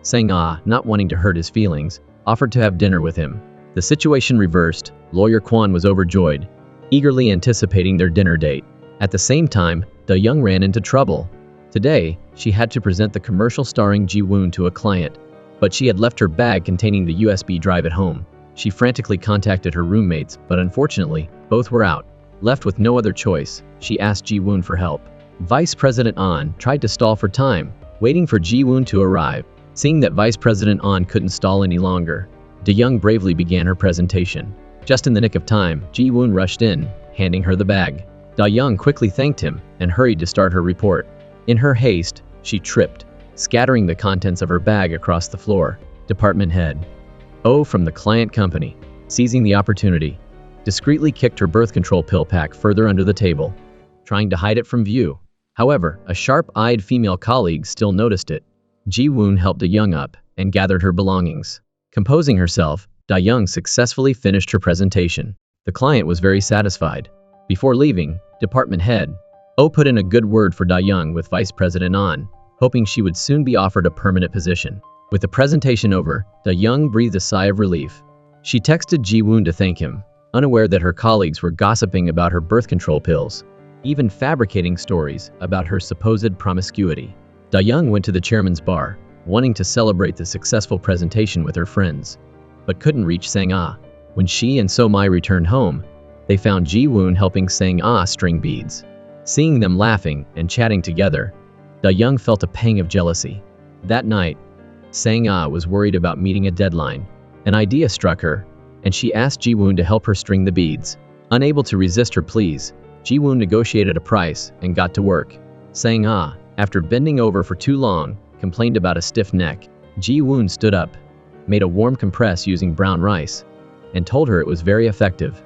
Speaker 1: Sang-ah, not wanting to hurt his feelings, offered to have dinner with him. The situation reversed. Lawyer Kwon was overjoyed, eagerly anticipating their dinner date. At the same time, Da-young ran into trouble. Today, she had to present the commercial starring Ji-woon to a client, but she had left her bag containing the USB drive at home. She frantically contacted her roommates, but unfortunately, both were out. Left with no other choice, she asked Ji-woon for help. Vice President An tried to stall for time, waiting for Ji-woon to arrive. Seeing that Vice President An couldn't stall any longer, Da-young bravely began her presentation. Just in the nick of time, Ji-woon rushed in, handing her the bag. Da-young quickly thanked him and hurried to start her report. In her haste, she tripped, scattering the contents of her bag across the floor. Department head O from the client company, seizing the opportunity, discreetly kicked her birth control pill pack further under the table, trying to hide it from view. However, a sharp-eyed female colleague still noticed it. Ji-woon helped Da-young up and gathered her belongings. Composing herself, Da-young successfully finished her presentation. The client was very satisfied. Before leaving, department head O put in a good word for Da-young with Vice President An, hoping she would soon be offered a permanent position. With the presentation over, Da-young breathed a sigh of relief. She texted Ji-woon to thank him, unaware that her colleagues were gossiping about her birth control pills. even fabricating stories about her supposed promiscuity. Da-young went to the chairman's bar, wanting to celebrate the successful presentation with her friends, but couldn't reach Sang-ah. When she and So-mai returned home, they found Ji-woon helping Sang-ah string beads. Seeing them laughing and chatting together, Da-young felt a pang of jealousy. That night, Sang-ah was worried about meeting a deadline. An idea struck her, and she asked Ji-woon to help her string the beads. Unable to resist her pleas, Ji-woon negotiated a price and got to work. Sang-ah, after bending over for too long, complained about a stiff neck. Ji-woon stood up, made a warm compress using brown rice, and told her it was very effective.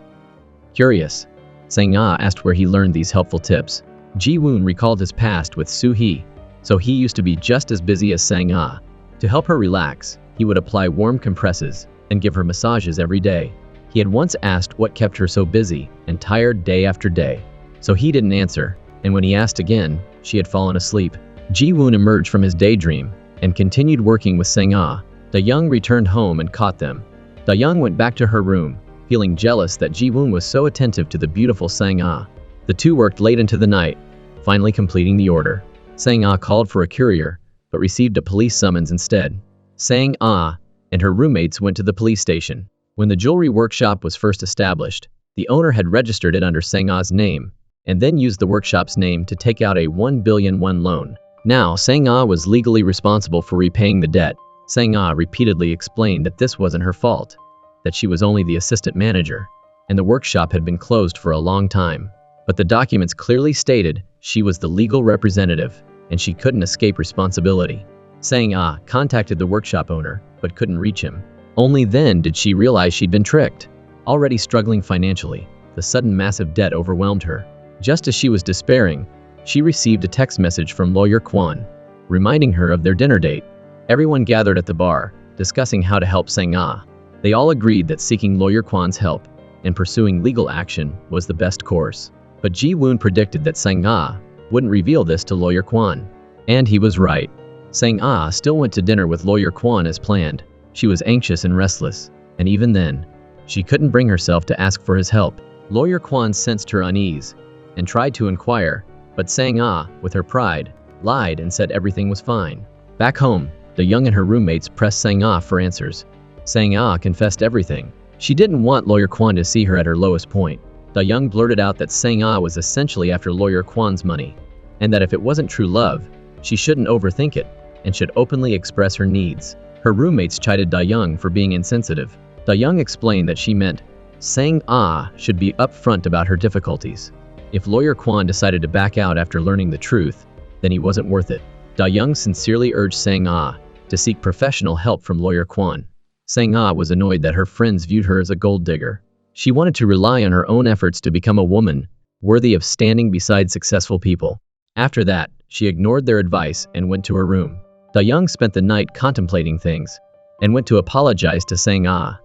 Speaker 1: Curious, Sang-ah asked where he learned these helpful tips. Ji-woon recalled his past with Soo-hee, so he used to be just as busy as Sang-ah. To help her relax, he would apply warm compresses and give her massages every day. He had once asked what kept her so busy and tired day after day, so he didn't answer, and when he asked again, she had fallen asleep. Ji-woon emerged from his daydream and continued working with Sang-ah. Da-young returned home and caught them. Da-young went back to her room, feeling jealous that Ji-woon was so attentive to the beautiful Sang-ah. The two worked late into the night, finally completing the order. Sang-ah called for a courier, but received a police summons instead. Sang-ah and her roommates went to the police station. When the jewelry workshop was first established, the owner had registered it under Sang-ah's name, and then used the workshop's name to take out a 1 billion won loan. Now, Sang-ah was legally responsible for repaying the debt. Sang-ah repeatedly explained that this wasn't her fault, that she was only the assistant manager, and the workshop had been closed for a long time. But the documents clearly stated she was the legal representative, and she couldn't escape responsibility. Sang-ah contacted the workshop owner, but couldn't reach him. Only then did she realize she'd been tricked. Already struggling financially, the sudden massive debt overwhelmed her. Just as she was despairing, she received a text message from lawyer Kwon, reminding her of their dinner date. Everyone gathered at the bar, discussing how to help Sang-ah. They all agreed that seeking lawyer Kwon's help and pursuing legal action was the best course. But Ji-woon predicted that Sang-ah wouldn't reveal this to lawyer Kwon. And he was right. Sang-ah still went to dinner with lawyer Kwon as planned. She was anxious and restless, and even then, she couldn't bring herself to ask for his help. Lawyer Kwon sensed her unease and tried to inquire, but Sang-ah, with her pride, lied and said everything was fine. Back home, Da-young and her roommates pressed Sang-ah for answers. Sang-ah confessed everything. She didn't want lawyer Kwon to see her at her lowest point. Da-young blurted out that Sang-ah was essentially after lawyer Kwon's money, and that if it wasn't true love, she shouldn't overthink it, and should openly express her needs. Her roommates chided Da-young for being insensitive. Da-young explained that she meant Sang-ah should be upfront about her difficulties. If lawyer Kwon decided to back out after learning the truth, then he wasn't worth it. Da-young sincerely urged Sang-ah to seek professional help from lawyer Kwon. Sang-ah was annoyed that her friends viewed her as a gold digger. She wanted to rely on her own efforts to become a woman, worthy of standing beside successful people. After that, she ignored their advice and went to her room. Da-young spent the night contemplating things, and went to apologize to Sang-ah.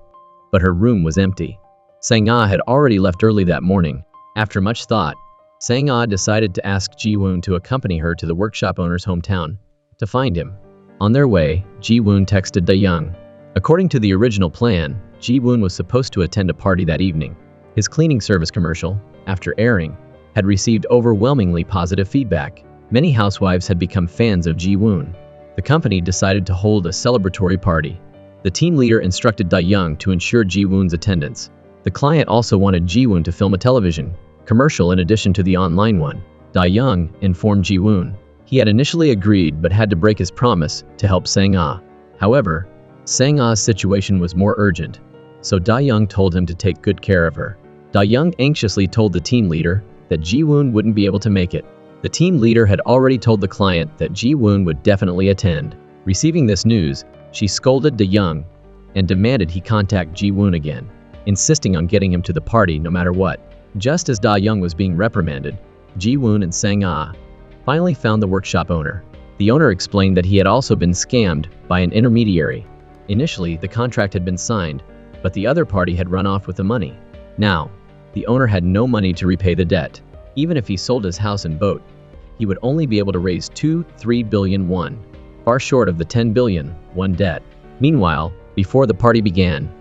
Speaker 1: But her room was empty. Sang-ah had already left early that morning. After much thought, Sang-ah decided to ask Ji-woon to accompany her to the workshop owner's hometown to find him. On their way, Ji-woon texted Da-young. According to the original plan, Ji-woon was supposed to attend a party that evening. His cleaning service commercial, after airing, had received overwhelmingly positive feedback. Many housewives had become fans of Ji-woon. The company decided to hold a celebratory party. The team leader instructed Da-young to ensure Ji-woon's attendance. The client also wanted Ji-woon to film a television commercial in addition to the online one. Da-young informed Ji-woon. He had initially agreed but had to break his promise to help Sang-ah. However, Sang-ah's situation was more urgent, so Da-young told him to take good care of her. Da-young anxiously told the team leader that Ji-woon wouldn't be able to make it. The team leader had already told the client that Ji-woon would definitely attend. Receiving this news, she scolded Da-young and demanded he contact Ji-woon again, insisting on getting him to the party no matter what. Just as Da-young was being reprimanded, Ji-woon and Sang-ah finally found the workshop owner. The owner explained that he had also been scammed by an intermediary. Initially, the contract had been signed, but the other party had run off with the money. Now, the owner had no money to repay the debt. Even if he sold his house and boat, he would only be able to raise 3 billion won, far short of the 10 billion won debt. Meanwhile, before the party began,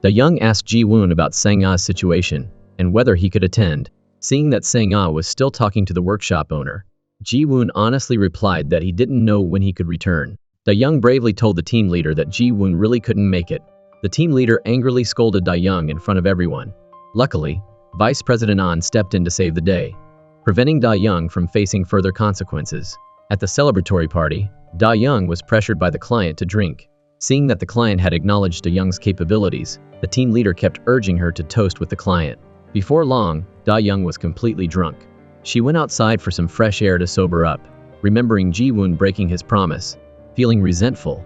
Speaker 1: Da-young asked Ji-woon about Sang-ah's situation and whether he could attend. Seeing that Sang-ah was still talking to the workshop owner, Ji-woon honestly replied that he didn't know when he could return. Da-young bravely told the team leader that Ji-woon really couldn't make it. The team leader angrily scolded Da-young in front of everyone. Luckily, Vice President An stepped in to save the day, preventing Da-young from facing further consequences. At the celebratory party, Da-young was pressured by the client to drink. Seeing that the client had acknowledged Da-young's capabilities, the team leader kept urging her to toast with the client. Before long, Da-young was completely drunk. She went outside for some fresh air to sober up, remembering Ji-woon breaking his promise. Feeling resentful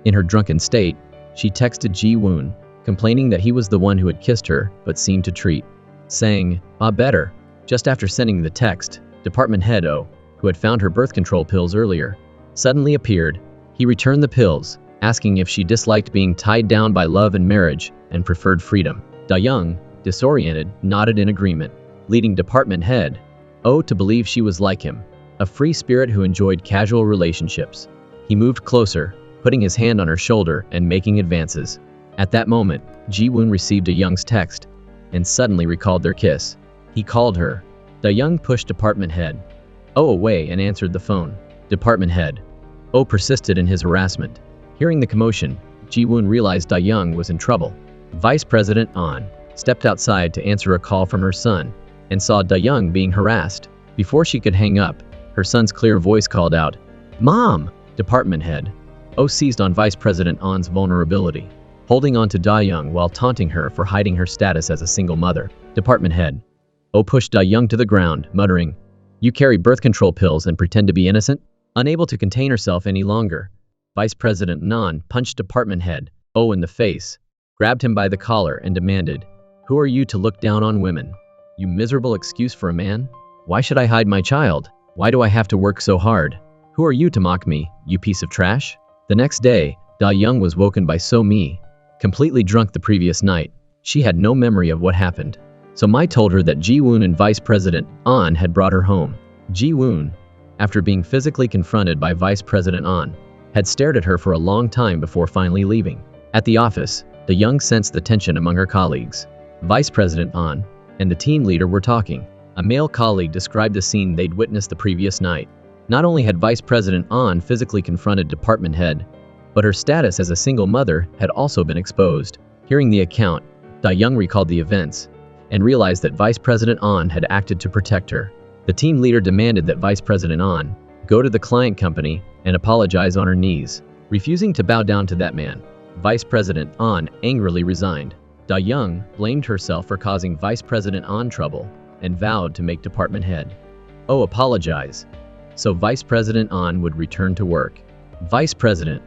Speaker 1: in her drunken state, she texted Ji-woon, complaining that he was the one who had kissed her but seemed to treat Sang-ah better. Just after sending the text, Department Head Oh, who had found her birth control pills earlier, suddenly appeared. He returned the pills, asking if she disliked being tied down by love and marriage and preferred freedom. Da-young, disoriented, nodded in agreement, leading Department Head Oh to believe she was like him, a free spirit who enjoyed casual relationships. He moved closer, putting his hand on her shoulder and making advances. At that moment, Ji-woon received Da-young's text and suddenly recalled their kiss. He called her. Da-young pushed Department Head Oh away and answered the phone. Department Head Oh persisted in his harassment. Hearing the commotion, Ji-woon realized Da-young was in trouble. Vice President An stepped outside to answer a call from her son and saw Da-young being harassed. Before she could hang up, her son's clear voice called out, "Mom!" Department Head Oh seized on Vice President An's vulnerability, holding on to Da-young while taunting her for hiding her status as a single mother. Department Head Oh pushed Da-young to the ground, muttering, "You carry birth control pills and pretend to be innocent?" Unable to contain herself any longer, Vice President An punched Department Head Oh in the face, grabbed him by the collar and demanded, "Who are you to look down on women? You miserable excuse for a man? Why should I hide my child? Why do I have to work so hard? Who are you to mock me, you piece of trash?" The next day, Da-young was woken by So-mi, completely drunk the previous night. She had no memory of what happened. So-mi told her that Ji-woon and Vice President An had brought her home. Ji-woon, after being physically confronted by Vice President An, had stared at her for a long time before finally leaving. At the office, Da-young sensed the tension among her colleagues. Vice President An and the team leader were talking. A male colleague described the scene they'd witnessed the previous night. Not only had Vice President An physically confronted Department Head, but her status as a single mother had also been exposed. Hearing the account, Da-young recalled the events and realized that Vice President An had acted to protect her. The team leader demanded that Vice President An go to the client company and apologize on her knees. Refusing to bow down to that man, Vice President An angrily resigned. Da-young blamed herself for causing Vice President An trouble and vowed to make Department Head Oh apologize, so Vice President An would return to work. Vice President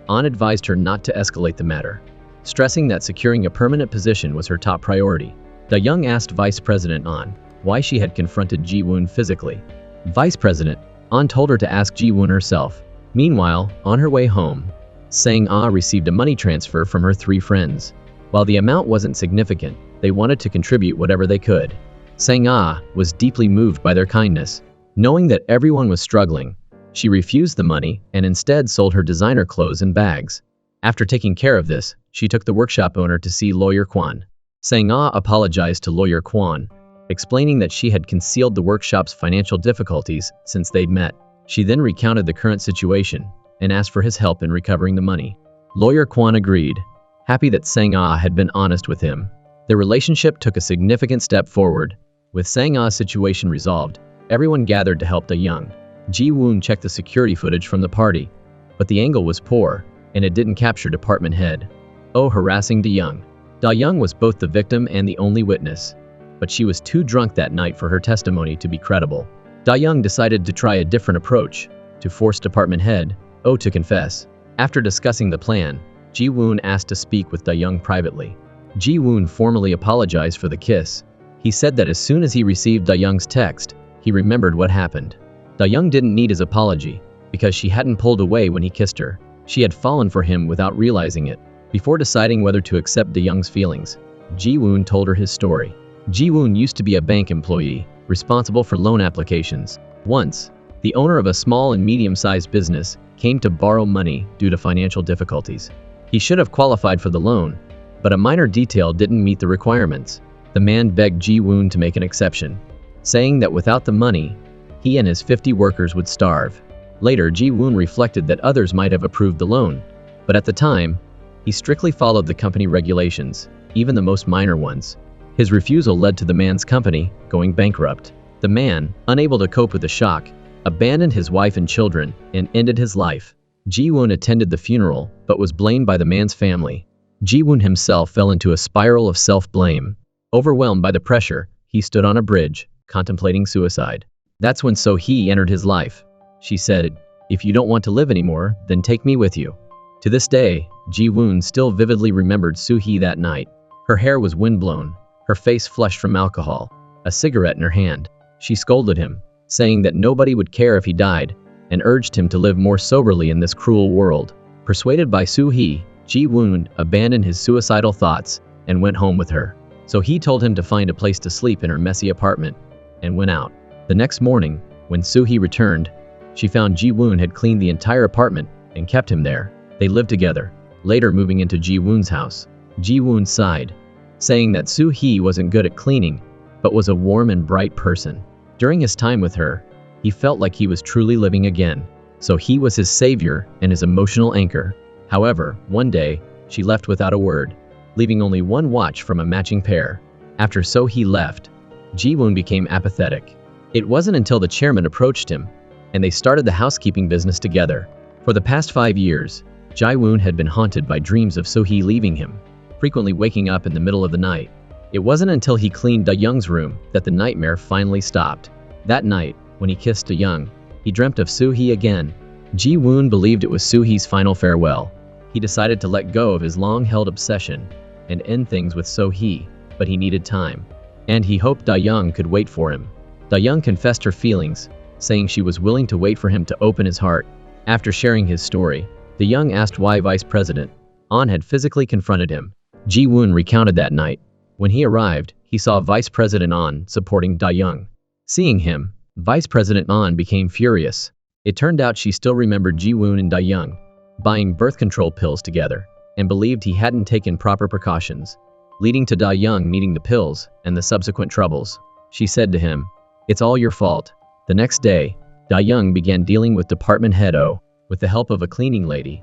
Speaker 1: An advised her not to escalate the matter, stressing that securing a permanent position was her top priority. Da-young asked Vice President An why she had confronted Ji-woon physically. Vice President An told her to ask Ji-woon herself. Meanwhile, on her way home, Sang-ah received a money transfer from her 3 friends. While the amount wasn't significant, they wanted to contribute whatever they could. Sang-ah was deeply moved by their kindness. Knowing that everyone was struggling, she refused the money and instead sold her designer clothes and bags. After taking care of this, she took the workshop owner to see Lawyer Kwan. Sang-ah apologized to Lawyer Kwan, explaining that she had concealed the workshop's financial difficulties since they'd met. She then recounted the current situation and asked for his help in recovering the money. Lawyer Kwan agreed, happy that Sang-ah had been honest with him. Their relationship took a significant step forward. With Sang-ah's situation resolved, everyone gathered to help Da-young. Ji-woon checked the security footage from the party, but the angle was poor, and it didn't capture Department Head Oh harassing Da-young. Da-young was both the victim and the only witness, but she was too drunk that night for her testimony to be credible. Da-young decided to try a different approach, to force Department Head Oh to confess. After discussing the plan, Ji-woon asked to speak with Da-young privately. Ji-woon formally apologized for the kiss. He said that as soon as he received Da-young's text, he remembered what happened. Da-young didn't need his apology, because she hadn't pulled away when he kissed her. She had fallen for him without realizing it. Before deciding whether to accept Da-young's feelings, Ji-woon told her his story. Ji-woon used to be a bank employee, responsible for loan applications. Once, the owner of a small and medium-sized business came to borrow money due to financial difficulties. He should have qualified for the loan, but a minor detail didn't meet the requirements. The man begged Ji-woon to make an exception. saying that without the money, he and his 50 workers would starve. Later, Ji-woon reflected that others might have approved the loan, but at the time, he strictly followed the company regulations, even the most minor ones. His refusal led to the man's company going bankrupt. The man, unable to cope with the shock, abandoned his wife and children and ended his life. Ji-woon attended the funeral but was blamed by the man's family. Ji-woon himself fell into a spiral of self-blame. Overwhelmed by the pressure, he stood on a bridge, contemplating suicide. That's when So-hee entered his life. She said, "If you don't want to live anymore, then take me with you." To this day, Ji-woon still vividly remembered So-hee that night. Her hair was windblown, her face flushed from alcohol, a cigarette in her hand. She scolded him, saying that nobody would care if he died, and urged him to live more soberly in this cruel world. Persuaded by So-hee, Ji-woon abandoned his suicidal thoughts and went home with her. So-hee told him to find a place to sleep in her messy apartment, and went out. The next morning, when So-hee returned, she found Ji-woon had cleaned the entire apartment and kept him there. They lived together, later moving into Ji-woon's house. Ji-woon sighed, saying that So-hee wasn't good at cleaning, but was a warm and bright person. During his time with her, he felt like he was truly living again. So-hee was his savior and his emotional anchor. However, one day, she left without a word, leaving only one watch from a matching pair. After So-hee left, Ji-woon became apathetic. It wasn't until the chairman approached him, and they started the housekeeping business together. For the past 5 years, Ji-woon had been haunted by dreams of So-hee leaving him, frequently waking up in the middle of the night. It wasn't until he cleaned Da-young's room that the nightmare finally stopped. That night, when he kissed Da-young, he dreamt of So-hee again. Ji-woon believed it was So-hee's final farewell. He decided to let go of his long-held obsession and end things with So-hee, but he needed time. And he hoped Da-young could wait for him. Da-young confessed her feelings, saying she was willing to wait for him to open his heart. After sharing his story, Da-young asked why Vice President An had physically confronted him. Ji-woon recounted that night. When he arrived, he saw Vice President An supporting Da-young. Seeing him, Vice President An became furious. It turned out she still remembered Ji-woon and Da-young buying birth control pills together, and believed he hadn't taken proper precautions, leading to Da-young needing the pills and the subsequent troubles. She said to him, "It's all your fault." The next day, Da-young began dealing with Department Head Oh. With the help of a cleaning lady,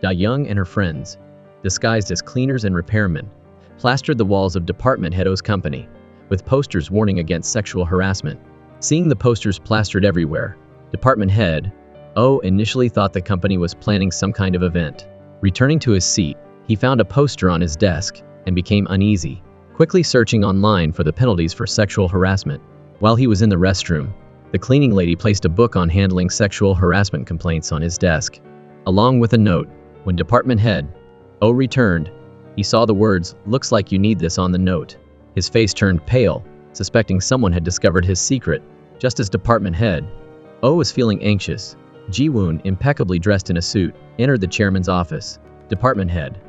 Speaker 1: Da-young and her friends, disguised as cleaners and repairmen, plastered the walls of Department Head Oh's company, with posters warning against sexual harassment. Seeing the posters plastered everywhere, Department Head Oh initially thought the company was planning some kind of event. Returning to his seat, he found a poster on his desk and became uneasy, quickly searching online for the penalties for sexual harassment. While he was in the restroom, the cleaning lady placed a book on handling sexual harassment complaints on his desk, along with a note. When Department Head Oh returned, he saw the words, "Looks like you need this" on the note. His face turned pale, suspecting someone had discovered his secret. Just as Department Head Oh was feeling anxious, Ji-woon, impeccably dressed in a suit, entered the chairman's office. Department Head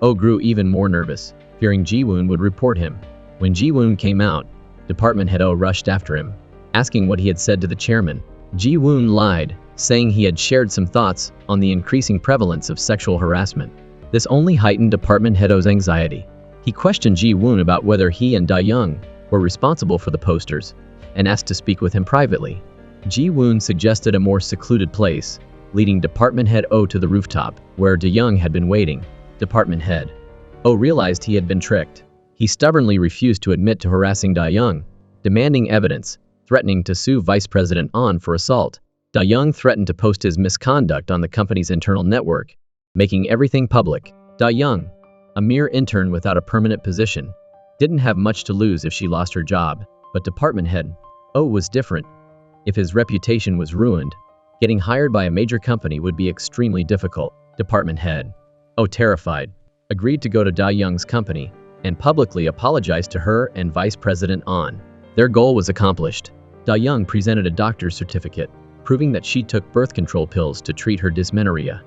Speaker 1: Oh grew even more nervous, fearing Ji-woon would report him. When Ji-woon came out, Department Head Oh rushed after him, asking what he had said to the chairman. Ji-woon lied, saying he had shared some thoughts on the increasing prevalence of sexual harassment. This only heightened Department Head Oh's anxiety. He questioned Ji-woon about whether he and Da-young were responsible for the posters, and asked to speak with him privately. Ji-woon suggested a more secluded place, leading Department Head Oh to the rooftop, where Da-young had been waiting. Department Head Oh realized he had been tricked. He stubbornly refused to admit to harassing Da-young, demanding evidence, threatening to sue Vice President An for assault. Da-young threatened to post his misconduct on the company's internal network, making everything public. Da-young, a mere intern without a permanent position, didn't have much to lose if she lost her job, but Department Head Oh was different. If his reputation was ruined, getting hired by a major company would be extremely difficult. Department Head Oh, terrified, agreed to go to Da-young's company and publicly apologized to her and Vice President An. Their goal was accomplished. Da-young presented a doctor's certificate, proving that she took birth control pills to treat her dysmenorrhea,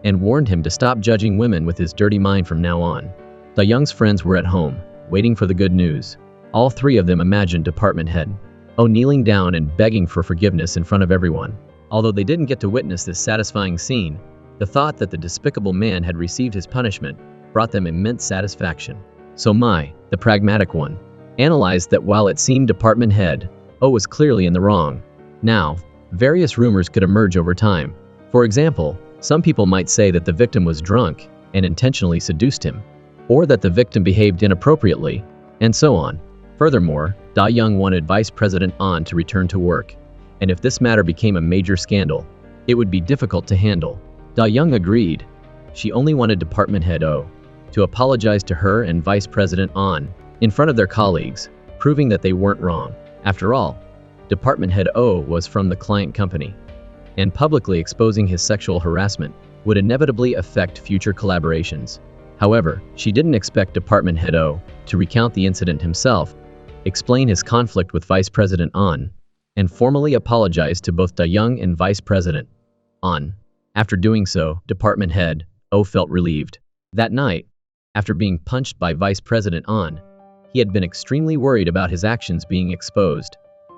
Speaker 1: and warned him to stop judging women with his dirty mind from now on. Da-young's friends were at home, waiting for the good news. All three of them imagined Department Head Oh kneeling down and begging for forgiveness in front of everyone. Although they didn't get to witness this satisfying scene, the thought that the despicable man had received his punishment brought them immense satisfaction. So Mai, the pragmatic one, analyzed that while it seemed Department Head Oh was clearly in the wrong. Now, various rumors could emerge over time. For example, some people might say that the victim was drunk and intentionally seduced him, or that the victim behaved inappropriately, and so on. Furthermore, Da Young wanted Vice President An to return to work, and if this matter became a major scandal, it would be difficult to handle. Da Young agreed. She only wanted Department Head Oh to apologize to her and Vice President An in front of their colleagues, proving that they weren't wrong. After all, Department Head Oh was from the client company, and publicly exposing his sexual harassment would inevitably affect future collaborations. However, she didn't expect Department Head Oh to recount the incident himself, explain his conflict with Vice President An, and formally apologize to both Da Young and Vice President An. After doing so, Department Head Oh felt relieved. That night, after being punched by Vice President An, he had been extremely worried about his actions being exposed,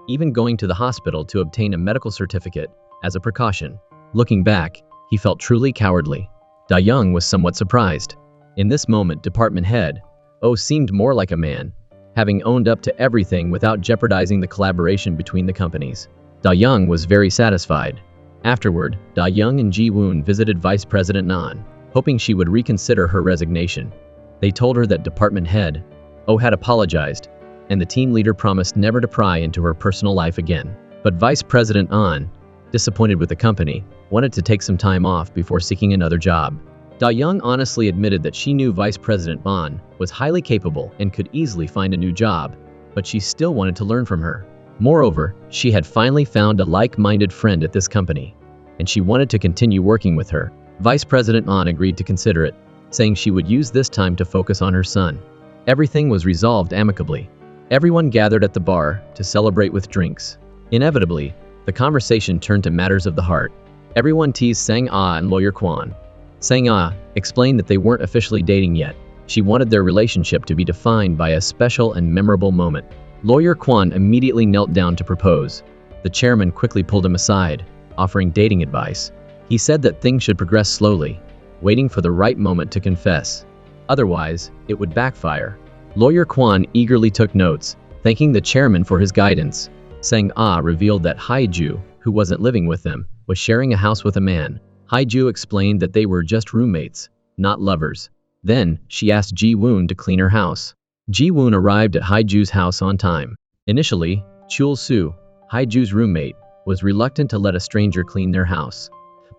Speaker 1: even going to the hospital to obtain a medical certificate as a precaution. Looking back, he felt truly cowardly. Da Young was somewhat surprised. In this moment, Department Head Oh seemed more like a man, having owned up to everything without jeopardizing the collaboration between the companies. Da Young was very satisfied. Afterward, Da Young and Ji Woon visited Vice President An, hoping she would reconsider her resignation. They told her that Department Head Oh had apologized, and the team leader promised never to pry into her personal life again. But Vice President An, disappointed with the company, wanted to take some time off before seeking another job. Da Young honestly admitted that she knew Vice President An was highly capable and could easily find a new job, but she still wanted to learn from her. Moreover, she had finally found a like-minded friend at this company, and she wanted to continue working with her. Vice President An agreed to consider it, saying she would use this time to focus on her son. Everything was resolved amicably. Everyone gathered at the bar to celebrate with drinks. Inevitably, the conversation turned to matters of the heart. Everyone teased Sang Ah and Lawyer Kwan. Sang Ah explained that they weren't officially dating yet. She wanted their relationship to be defined by a special and memorable moment. Lawyer Kwan immediately knelt down to propose. The chairman quickly pulled him aside, offering dating advice. He said that things should progress slowly, waiting for the right moment to confess. Otherwise, it would backfire. Lawyer Kwan eagerly took notes, thanking the chairman for his guidance. Sang Ah revealed that Haiju, who wasn't living with them, was sharing a house with a man. Haiju explained that they were just roommates, not lovers. Then, she asked Ji Woon to clean her house. Ji Woon arrived at Haiju's house on time. Initially, Chul Soo, Haiju's roommate, was reluctant to let a stranger clean their house.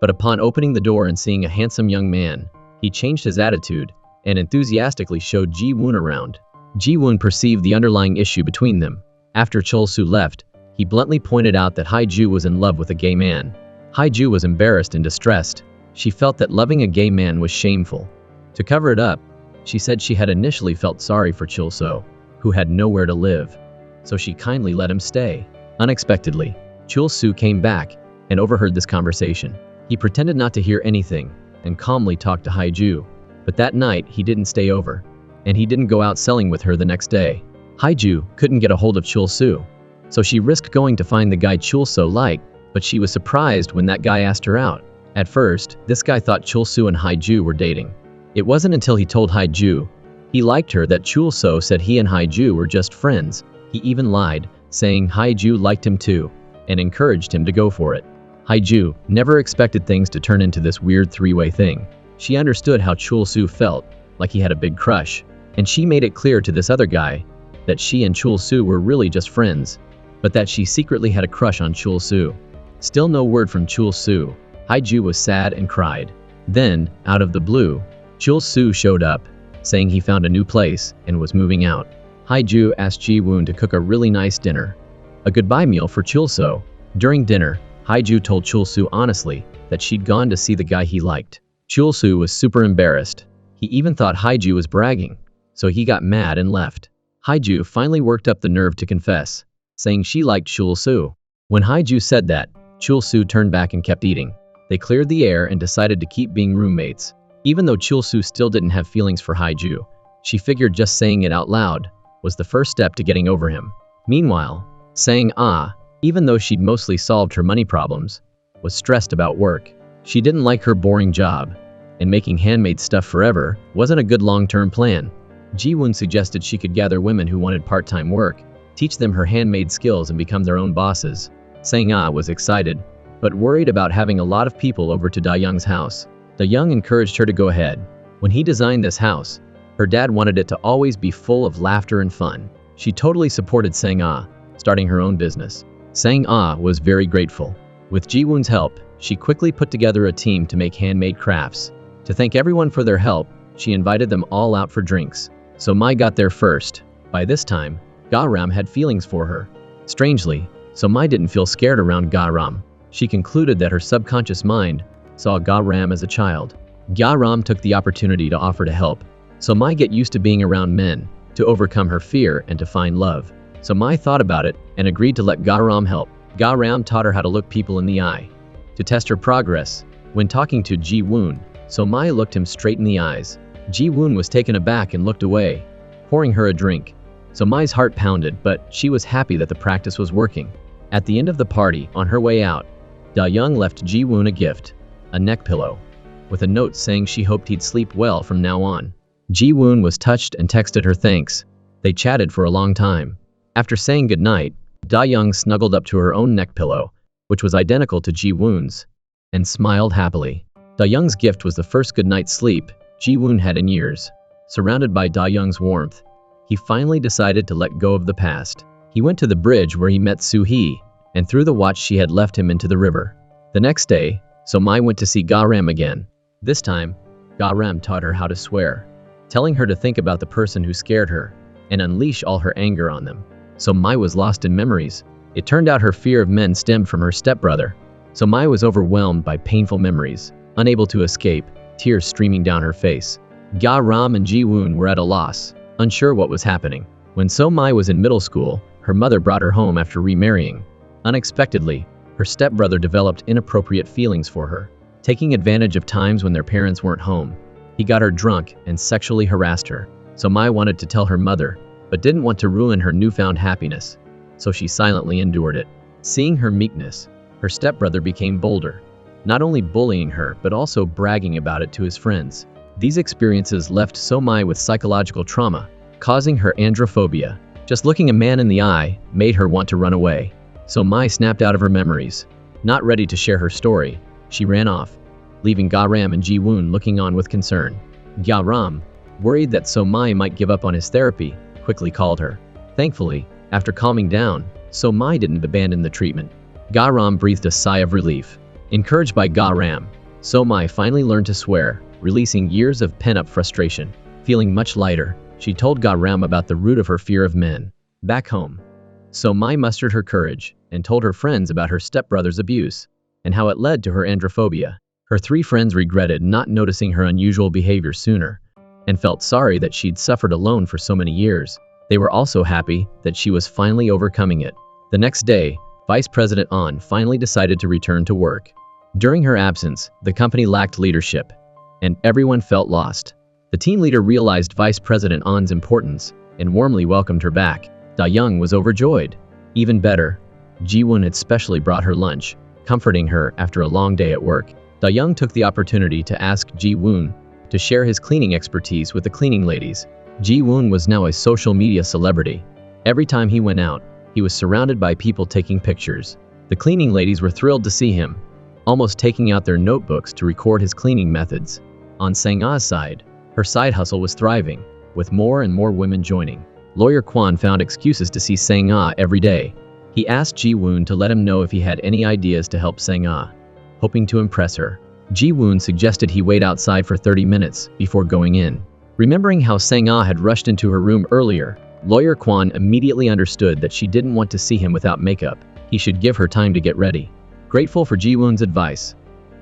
Speaker 1: But upon opening the door and seeing a handsome young man, he changed his attitude and enthusiastically showed Ji Woon around. Ji Woon perceived the underlying issue between them. After Chul Soo left, he bluntly pointed out that Haiju was in love with a gay man. Haiju was embarrassed and distressed. She felt that loving a gay man was shameful. To cover it up, she said she had initially felt sorry for Chul Soo, who had nowhere to live, so she kindly let him stay. Unexpectedly, Chul Soo came back and overheard this conversation. He pretended not to hear anything and calmly talked to Haiju, but that night he didn't stay over, and he didn't go out selling with her the next day. Haiju couldn't get a hold of Chul Soo, so she risked going to find the guy Chul Soo liked, but she was surprised when that guy asked her out. At first, this guy thought Chul Soo and Haiju were dating. It wasn't until he told Haiju he liked her that Chul Soo said he and Haiju were just friends. He even lied, saying Haiju liked him too, and encouraged him to go for it. Haiju never expected things to turn into this weird three-way thing. She understood how Chul Soo felt, like he had a big crush, and she made it clear to this other guy that she and Chul Soo were really just friends, but that she secretly had a crush on Chul Soo. Still no word from Chul Soo. Haiju was sad and cried. Then, out of the blue, Chul Soo showed up, saying he found a new place and was moving out. Haiju asked Ji Woon to cook a really nice dinner, a goodbye meal for Chul Soo. During dinner, Haiju told Chul Soo honestly that she'd gone to see the guy he liked. Chul Soo was super embarrassed. He even thought Haiju was bragging, so he got mad and left. Haiju finally worked up the nerve to confess, saying she liked Chul Soo. When Haiju said that, Chul Soo turned back and kept eating. They cleared the air and decided to keep being roommates. Even though Chul Soo still didn't have feelings for Haiju, she figured just saying it out loud was the first step to getting over him. Meanwhile, Sang Ah, even though she'd mostly solved her money problems, was stressed about work. She didn't like her boring job, and making handmade stuff forever wasn't a good long-term plan. Ji Woon suggested she could gather women who wanted part-time work teach them her handmade skills and become their own bosses. Sang-ah was excited, but worried about having a lot of people over to Da-young's house. Da-young encouraged her to go ahead. When he designed this house, her dad wanted it to always be full of laughter and fun. She totally supported Sang-ah, starting her own business. Sang-ah was very grateful. With Ji-woon's help, she quickly put together a team to make handmade crafts. To thank everyone for their help, she invited them all out for drinks. So Mai got there first. By this time, Ga-ram had feelings for her. Strangely, So Mai didn't feel scared around Ga-ram. She concluded that her subconscious mind saw Ga-ram as a child. Ga-ram took the opportunity to offer to help. So Mai get used to being around men, to overcome her fear and to find love. So Mai thought about it and agreed to let Ga-ram help. Ga-ram taught her how to look people in the eye. To test her progress, when talking to Ji-woon, So Mai looked him straight in the eyes. Ji-woon was taken aback and looked away, pouring her a drink. So Mai's heart pounded, but she was happy that the practice was working. At the end of the party, on her way out, Da-young left Ji-woon a gift, a neck pillow, with a note saying she hoped he'd sleep well from now on. Ji-woon was touched and texted her thanks. They chatted for a long time. After saying goodnight, Da-young snuggled up to her own neck pillow, which was identical to Ji-woon's, and smiled happily. Da-young's gift was the first goodnight sleep Ji-woon had in years. Surrounded by Da-young's warmth, he finally decided to let go of the past. He went to the bridge where he met Soo-hee, and threw the watch she had left him into the river. The next day, So Mai went to see Ga-ram again. This time, Ga-ram taught her how to swear, telling her to think about the person who scared her, and unleash all her anger on them. So Mai was lost in memories. It turned out her fear of men stemmed from her stepbrother. So Mai was overwhelmed by painful memories, unable to escape, tears streaming down her face. Ga-ram and Ji-woon were at a loss, unsure what was happening. When So Mai was in middle school, her mother brought her home after remarrying. Unexpectedly, her stepbrother developed inappropriate feelings for her, taking advantage of times when their parents weren't home. He got her drunk and sexually harassed her. So Mai wanted to tell her mother, but didn't want to ruin her newfound happiness, so she silently endured it. Seeing her meekness, her stepbrother became bolder, not only bullying her but also bragging about it to his friends. These experiences left So Mai with psychological trauma, causing her androphobia. Just looking a man in the eye made her want to run away. So Mai snapped out of her memories. Not ready to share her story, she ran off, leaving Ga-ram and Ji-woon looking on with concern. Ga-ram, worried that So Mai might give up on his therapy, quickly called her. Thankfully, after calming down, So Mai didn't abandon the treatment. Ga-ram breathed a sigh of relief. Encouraged by Ga-ram, So Mai finally learned to swear, releasing years of pent-up frustration. Feeling much lighter, she told Ga-ram about the root of her fear of men. Back home, So Mai mustered her courage and told her friends about her stepbrother's abuse and how it led to her androphobia. Her three friends regretted not noticing her unusual behavior sooner and felt sorry that she'd suffered alone for so many years. They were also happy that she was finally overcoming it. The next day, Vice President An finally decided to return to work. During her absence, the company lacked leadership, and everyone felt lost. The team leader realized Vice President An's importance and warmly welcomed her back. Da-young was overjoyed. Even better, Ji-woon had specially brought her lunch, comforting her after a long day at work. Da-young took the opportunity to ask Ji-woon to share his cleaning expertise with the cleaning ladies. Ji-woon was now a social media celebrity. Every time he went out, he was surrounded by people taking pictures. The cleaning ladies were thrilled to see him, almost taking out their notebooks to record his cleaning methods. On Sang-ah's side, her side hustle was thriving, with more and more women joining. Lawyer Kwon found excuses to see Sang-ah every day. He asked Ji-woon to let him know if he had any ideas to help Sang-ah, hoping to impress her. Ji-woon suggested he wait outside for 30 minutes before going in. Remembering how Sang-ah had rushed into her room earlier, Lawyer Kwon immediately understood that she didn't want to see him without makeup. He should give her time to get ready. Grateful for Ji-woon's advice,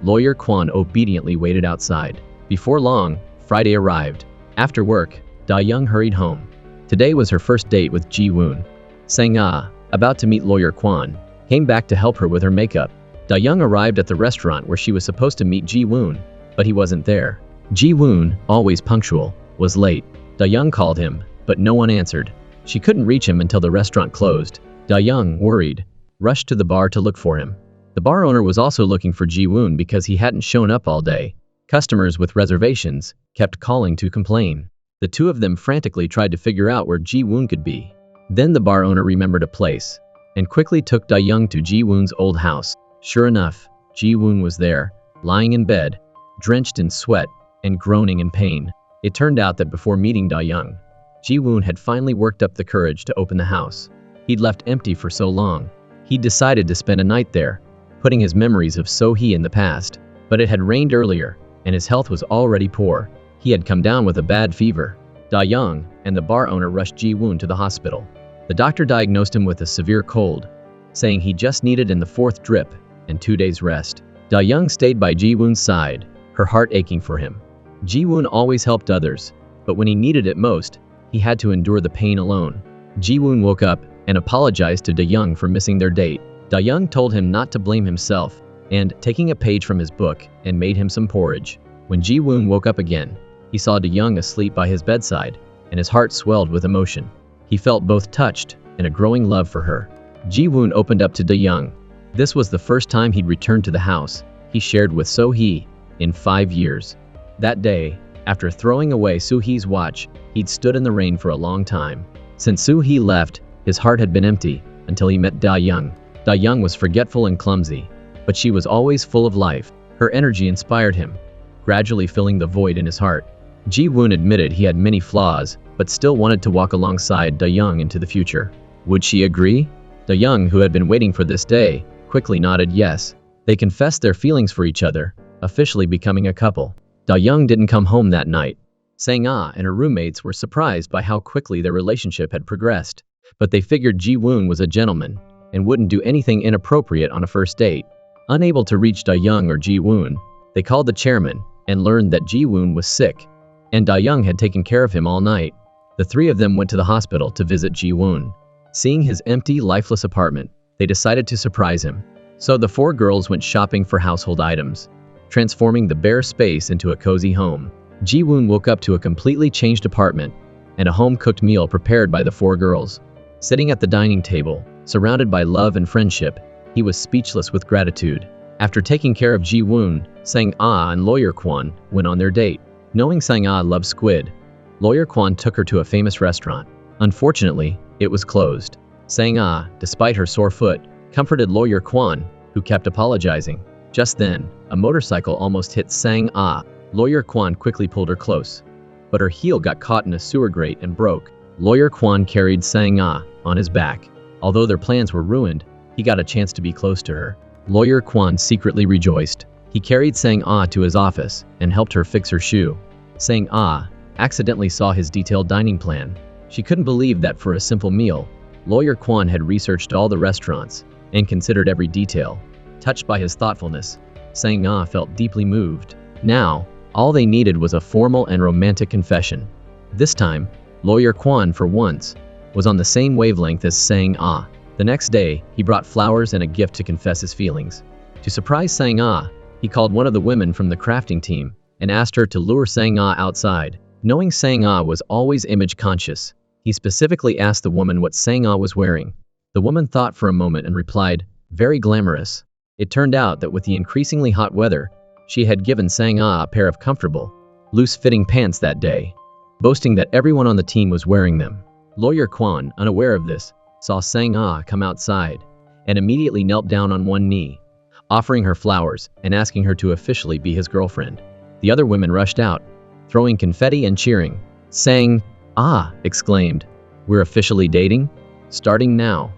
Speaker 1: Lawyer Kwon obediently waited outside. Before long, Friday arrived. After work, Da-young hurried home. Today was her first date with Ji-woon. Sang-ah, about to meet Lawyer Kwon, came back to help her with her makeup. Da-young arrived at the restaurant where she was supposed to meet Ji-woon, but he wasn't there. Ji-woon, always punctual, was late. Da-young called him, but no one answered. She couldn't reach him until the restaurant closed. Da-young, worried, rushed to the bar to look for him. The bar owner was also looking for Ji-woon because he hadn't shown up all day. Customers with reservations kept calling to complain. The two of them frantically tried to figure out where Ji-woon could be. Then the bar owner remembered a place and quickly took Da-young to Ji-woon's old house. Sure enough, Ji-woon was there, lying in bed, drenched in sweat and groaning in pain. It turned out that before meeting Da-young, Ji-woon had finally worked up the courage to open the house. He'd left empty for so long. He'd decided to spend a night there, putting his memories of So-hee in the past. But it had rained earlier, and his health was already poor. He had come down with a bad fever. Da-young and the bar owner rushed Ji-woon to the hospital. The doctor diagnosed him with a severe cold, saying he just needed in the 4th drip and 2 days rest. Da-young stayed by Ji-woon's side, her heart aching for him. Ji-woon always helped others, but when he needed it most, he had to endure the pain alone. Ji-woon woke up and apologized to Da-young for missing their date. Da-young told him not to blame himself, and taking a page from his book and made him some porridge. When Ji-woon woke up again, he saw Da-young asleep by his bedside, and his heart swelled with emotion. He felt both touched and a growing love for her. Ji-woon opened up to Da-young. This was the first time he'd returned to the house he shared with So-hee in 5 years. That day, after throwing away So-hee's watch, he'd stood in the rain for a long time. Since So-hee left, his heart had been empty until he met Da-young. Da-young was forgetful and clumsy, but she was always full of life. Her energy inspired him, gradually filling the void in his heart. Ji-woon admitted he had many flaws, but still wanted to walk alongside Da-young into the future. Would she agree? Da-young, who had been waiting for this day, quickly nodded yes. They confessed their feelings for each other, officially becoming a couple. Da-young didn't come home that night. Sang-ah and her roommates were surprised by how quickly their relationship had progressed, but they figured Ji-woon was a gentleman and wouldn't do anything inappropriate on a first date. Unable to reach Da-young or Ji-woon, they called the chairman and learned that Ji-woon was sick, and Da-young had taken care of him all night. The 3 of them went to the hospital to visit Ji-woon. Seeing his empty, lifeless apartment, they decided to surprise him. So the 4 girls went shopping for household items, transforming the bare space into a cozy home. Ji-woon woke up to a completely changed apartment and a home-cooked meal prepared by the 4 girls. Sitting at the dining table, surrounded by love and friendship, he was speechless with gratitude. After taking care of Ji-woon, Sang-ah and Lawyer Kwon went on their date. Knowing Sang-ah loved squid, Lawyer Kwon took her to a famous restaurant. Unfortunately, it was closed. Sang-ah, despite her sore foot, comforted Lawyer Kwon, who kept apologizing. Just then, a motorcycle almost hit Sang-ah. Lawyer Kwon quickly pulled her close, but her heel got caught in a sewer grate and broke. Lawyer Kwon carried Sang-ah on his back. Although their plans were ruined, he got a chance to be close to her. Lawyer Kwon secretly rejoiced. He carried Sang-ah to his office and helped her fix her shoe. Sang-ah accidentally saw his detailed dining plan. She couldn't believe that for a simple meal, Lawyer Kwon had researched all the restaurants and considered every detail. Touched by his thoughtfulness, Sang-ah felt deeply moved. Now, all they needed was a formal and romantic confession. This time, Lawyer Kwon, for once, was on the same wavelength as Sang-ah. The next day, he brought flowers and a gift to confess his feelings. To surprise Sang-ah, he called one of the women from the crafting team and asked her to lure Sang-ah outside. Knowing Sang-ah was always image-conscious, he specifically asked the woman what Sang-ah was wearing. The woman thought for a moment and replied, "Very glamorous." It turned out that with the increasingly hot weather, she had given Sang-ah a pair of comfortable, loose-fitting pants that day, boasting that everyone on the team was wearing them. Lawyer Kwon, unaware of this, saw Sang-ah come outside and immediately knelt down on one knee, offering her flowers and asking her to officially be his girlfriend. The other women rushed out, throwing confetti and cheering. Sang-ah exclaimed, "We're officially dating? Starting now?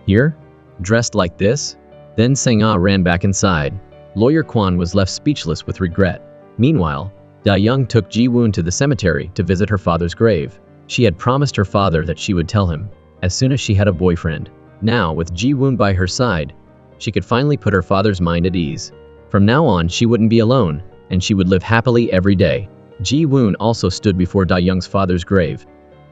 Speaker 1: Here? Dressed like this?" Then Sang-ah ran back inside. Lawyer Kwon was left speechless with regret. Meanwhile, Da-young took Ji-woon to the cemetery to visit her father's grave. She had promised her father that she would tell him as soon as she had a boyfriend. Now, with Ji-woon by her side, she could finally put her father's mind at ease. From now on, she wouldn't be alone, and she would live happily every day. Ji-woon also stood before Da-young's father's grave,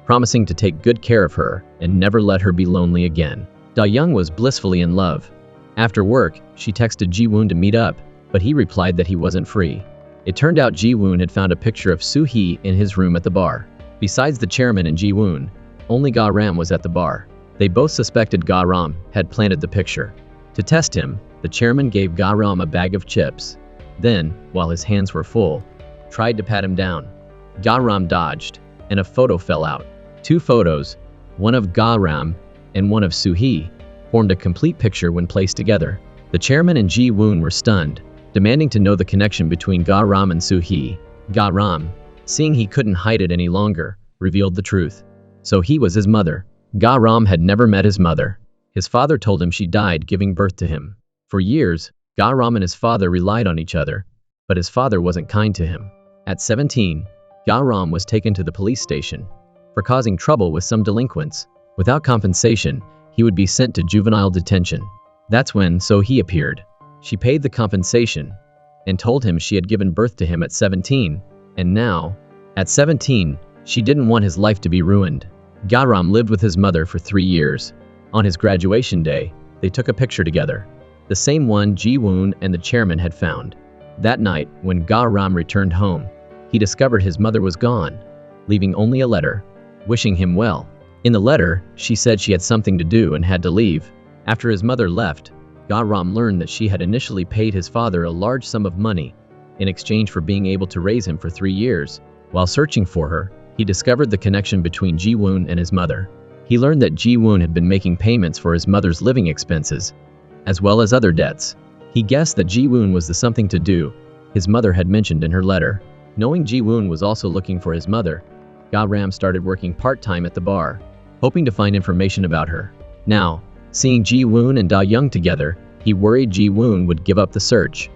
Speaker 1: promising to take good care of her and never let her be lonely again. Da-young was blissfully in love. After work, she texted Ji-woon to meet up, but he replied that he wasn't free. It turned out Ji-woon had found a picture of So-hee in his room at the bar. Besides the chairman and Ji-woon, only Ga-ram was at the bar. They both suspected Ga-ram had planted the picture. To test him, the chairman gave Ga-ram a bag of chips. Then, while his hands were full, tried to pat him down. Ga-ram dodged, and a photo fell out. 2 photos, one of Ga Ram and one of Soo-hee, formed a complete picture when placed together. The chairman and Ji-woon were stunned, demanding to know the connection between Ga Ram and Soo-hee. Ga Ram, seeing he couldn't hide it any longer, revealed the truth. So-hee was his mother. Ga Ram had never met his mother. His father told him she died giving birth to him. For years, Ga Ram and his father relied on each other, but his father wasn't kind to him. At 17, Ga Ram was taken to the police station for causing trouble with some delinquents. Without compensation, he would be sent to juvenile detention. That's when So-hee appeared. She paid the compensation and told him she had given birth to him at 17, and now, at 17, she didn't want his life to be ruined. Ga Ram lived with his mother for 3 years. On his graduation day, they took a picture together, the same one Ji-woon and the chairman had found. That night, when Ga Ram returned home, he discovered his mother was gone, leaving only a letter, wishing him well. In the letter, she said she had something to do and had to leave. After his mother left, Ga Ram learned that she had initially paid his father a large sum of money in exchange for being able to raise him for 3 years. While searching for her, he discovered the connection between Ji-woon and his mother. He learned that Ji-woon had been making payments for his mother's living expenses, as well as other debts. He guessed that Ji-woon was the something to do his mother had mentioned in her letter. Knowing Ji-woon was also looking for his mother, Ga Ram started working part-time at the bar, hoping to find information about her. Now, seeing Ji-woon and Da-young together, he worried Ji-woon would give up the search.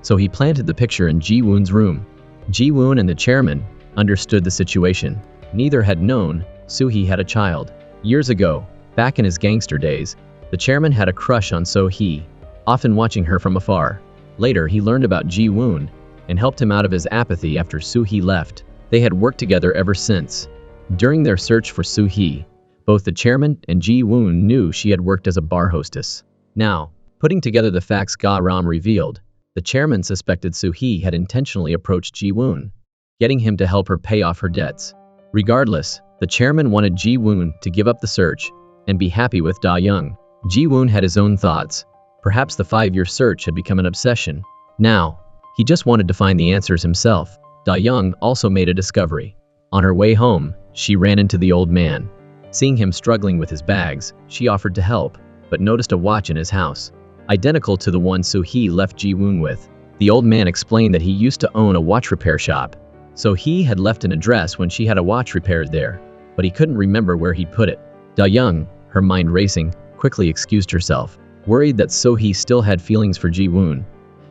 Speaker 1: So he planted the picture in Ji-woon's room. Ji-woon and the chairman understood the situation. Neither had known Soo-hee had a child. Years ago, back in his gangster days, the chairman had a crush on So-hee, often watching her from afar. Later, he learned about Ji-woon and helped him out of his apathy after Soo-hee left. They had worked together ever since. During their search for Soo-hee, both the chairman and Ji-woon knew she had worked as a bar hostess. Now, putting together the facts Ga Ram revealed, the chairman suspected Soo-hee had intentionally approached Ji-woon, getting him to help her pay off her debts. Regardless, the chairman wanted Ji-woon to give up the search and be happy with Da-young. Ji-woon had his own thoughts. Perhaps the 5-year search had become an obsession. Now, he just wanted to find the answers himself. Da-young also made a discovery. On her way home, she ran into the old man. Seeing him struggling with his bags, she offered to help, but noticed a watch in his house, identical to the one So-hee left Ji-woon with. The old man explained that he used to own a watch repair shop. So-hee had left an address when she had a watch repaired there, but he couldn't remember where he'd put it. Da-young, her mind racing, quickly excused herself, worried that So-hee still had feelings for Ji-woon.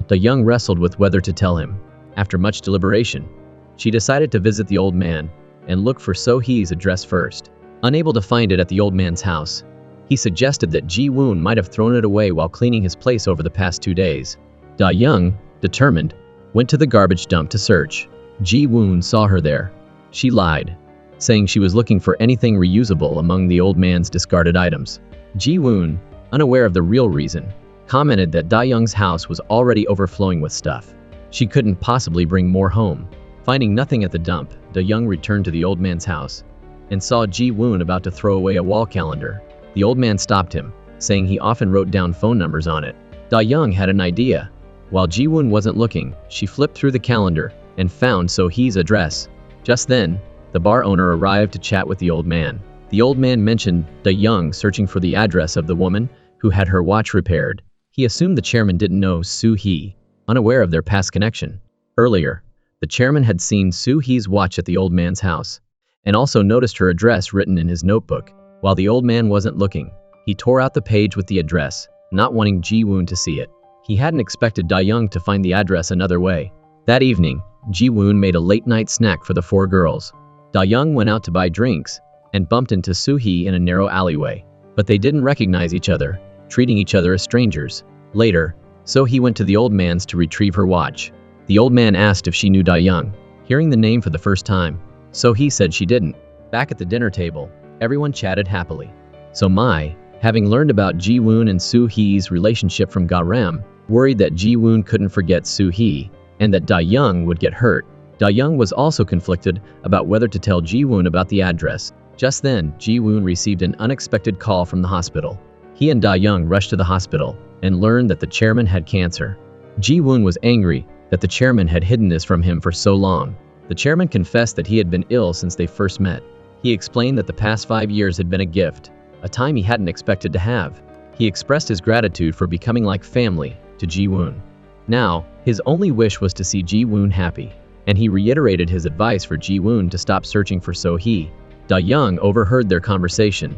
Speaker 1: Da-young wrestled with whether to tell him. After much deliberation, she decided to visit the old man and look for So-hee's address first. Unable to find it at the old man's house, he suggested that Ji-woon might have thrown it away while cleaning his place over the past 2 days. Da-young, determined, went to the garbage dump to search. Ji-woon saw her there. She lied, saying she was looking for anything reusable among the old man's discarded items. Ji-woon, unaware of the real reason, commented that Da-young's house was already overflowing with stuff. She couldn't possibly bring more home. Finding nothing at the dump, Da-young returned to the old man's house and saw Ji-woon about to throw away a wall calendar. The old man stopped him, saying he often wrote down phone numbers on it. Da-young had an idea. While Ji-woon wasn't looking, she flipped through the calendar and found So-hee's address. Just then, the bar owner arrived to chat with the old man. The old man mentioned Da-young searching for the address of the woman who had her watch repaired. He assumed the chairman didn't know Soo-hee, unaware of their past connection. Earlier, the chairman had seen Soo-hee's watch at the old man's house, and also noticed her address written in his notebook. While the old man wasn't looking, he tore out the page with the address, not wanting Ji-woon to see it. He hadn't expected Da-young to find the address another way. That evening, Ji-woon made a late-night snack for the 4 girls. Da-young went out to buy drinks and bumped into Soo-hee in a narrow alleyway, but they didn't recognize each other, treating each other as strangers. Later, So-hee went to the old man's to retrieve her watch. The old man asked if she knew Da-young. Hearing the name for the first time, So-hee said she didn't. Back at the dinner table, everyone chatted happily. So Mai, having learned about Ji-woon and Soo-hee's relationship from Ga Ram, worried that Ji-woon couldn't forget Soo-hee and that Da-young would get hurt. Da-young was also conflicted about whether to tell Ji-woon about the address. Just then, Ji-woon received an unexpected call from the hospital. He and Da-young rushed to the hospital and learned that the chairman had cancer. Ji-woon was angry that the chairman had hidden this from him for so long. The chairman confessed that he had been ill since they first met. He explained that the past 5 years had been a gift, a time he hadn't expected to have. He expressed his gratitude for becoming like family to Ji-woon. Now, his only wish was to see Ji-woon happy, and he reiterated his advice for Ji-woon to stop searching for So-hee. Da-young overheard their conversation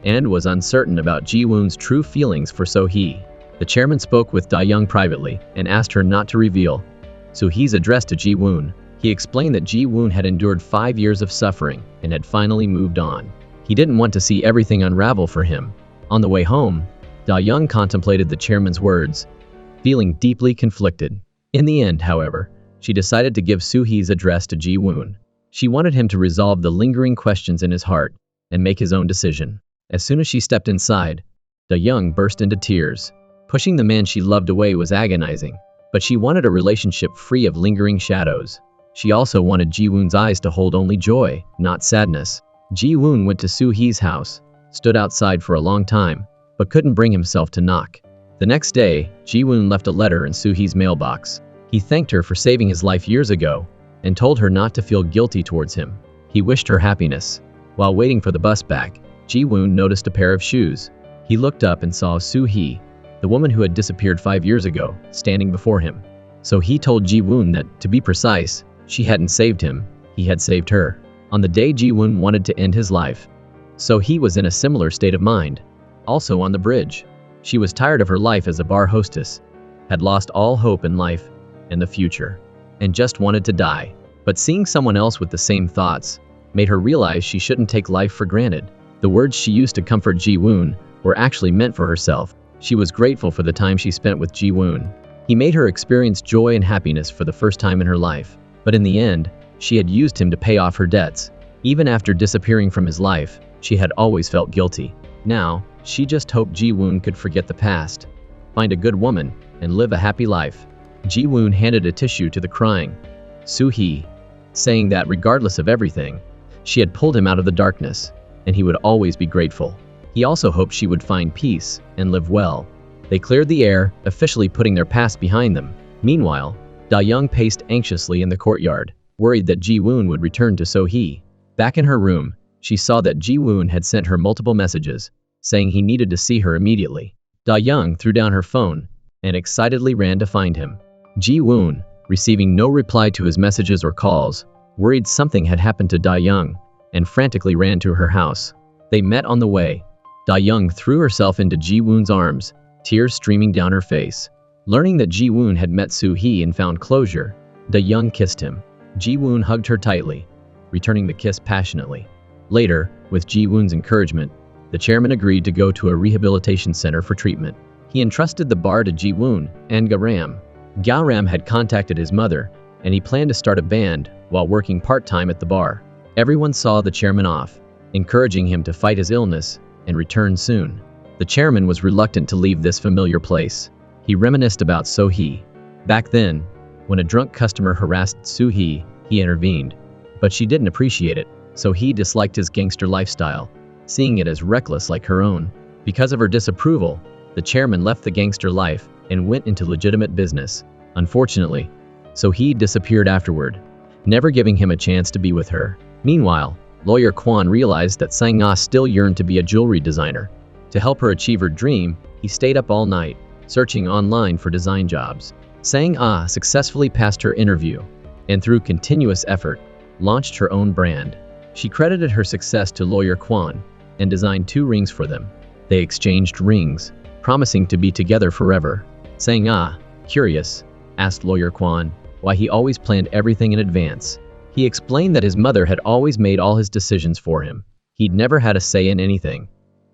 Speaker 1: and was uncertain about Ji-woon's true feelings for So-hee. The chairman spoke with Da-young privately and asked her not to reveal So-hee's address to Ji-woon. He explained that Ji-woon had endured 5 years of suffering and had finally moved on. He didn't want to see everything unravel for him. On the way home, Da-young contemplated the chairman's words, feeling deeply conflicted. In the end, however, she decided to give So-hee's address to Ji-woon. She wanted him to resolve the lingering questions in his heart and make his own decision. As soon as she stepped inside, Da-young burst into tears. Pushing the man she loved away was agonizing, but she wanted a relationship free of lingering shadows. She also wanted Ji-woon's eyes to hold only joy, not sadness. Ji-woon went to So-hee's house, stood outside for a long time, but couldn't bring himself to knock. The next day, Ji-woon left a letter in So-hee's mailbox. He thanked her for saving his life years ago and told her not to feel guilty towards him. He wished her happiness. While waiting for the bus back, Ji-woon noticed a pair of shoes. He looked up and saw So-hee, the woman who had disappeared 5 years ago, standing before him. So he told Ji-woon that, to be precise, she hadn't saved him, he had saved her. On the day Ji-woon wanted to end his life, So-hee was in a similar state of mind. Also on the bridge, she was tired of her life as a bar hostess, had lost all hope in life and the future, and just wanted to die. But seeing someone else with the same thoughts made her realize she shouldn't take life for granted. The words she used to comfort Ji-woon were actually meant for herself. She was grateful for the time she spent with Ji-woon. He made her experience joy and happiness for the first time in her life. But in the end, she had used him to pay off her debts. Even after disappearing from his life, she had always felt guilty. Now, she just hoped Ji-woon could forget the past, find a good woman, and live a happy life. Ji-woon handed a tissue to the crying So-hee, saying that regardless of everything, she had pulled him out of the darkness, and he would always be grateful. He also hoped she would find peace and live well. They cleared the air, officially putting their past behind them. Meanwhile, Da-young paced anxiously in the courtyard, worried that Ji-woon would return to So-hee. Back in her room, she saw that Ji-woon had sent her multiple messages, saying he needed to see her immediately. Da-young threw down her phone and excitedly ran to find him. Ji-woon, receiving no reply to his messages or calls, worried something had happened to Da-young, and frantically ran to her house. They met on the way. Da-young threw herself into Ji-woon's arms, tears streaming down her face. Learning that Ji-woon had met So-hee and found closure, Da-young kissed him. Ji-woon hugged her tightly, returning the kiss passionately. Later, with Ji-woon's encouragement, the chairman agreed to go to a rehabilitation center for treatment. He entrusted the bar to Ji-woon and Ga-ram. Ga-ram had contacted his mother, and he planned to start a band while working part-time at the bar. Everyone saw the chairman off, encouraging him to fight his illness and return soon. The chairman was reluctant to leave this familiar place. He reminisced about So-hee. Back then, when a drunk customer harassed So-hee, he intervened. But she didn't appreciate it, so he disliked his gangster lifestyle, seeing it as reckless like her own. Because of her disapproval, the chairman left the gangster life and went into legitimate business. Unfortunately, So-hee disappeared afterward, never giving him a chance to be with her. Meanwhile, lawyer Kwon realized that Sang-ah still yearned to be a jewelry designer. To help her achieve her dream, he stayed up all night, searching online for design jobs. Sang-ah successfully passed her interview, and through continuous effort, launched her own brand. She credited her success to lawyer Kwon, and designed 2 rings for them. They exchanged rings, promising to be together forever. Sang-ah, curious, asked lawyer Kwon why he always planned everything in advance. He explained that his mother had always made all his decisions for him. He'd never had a say in anything,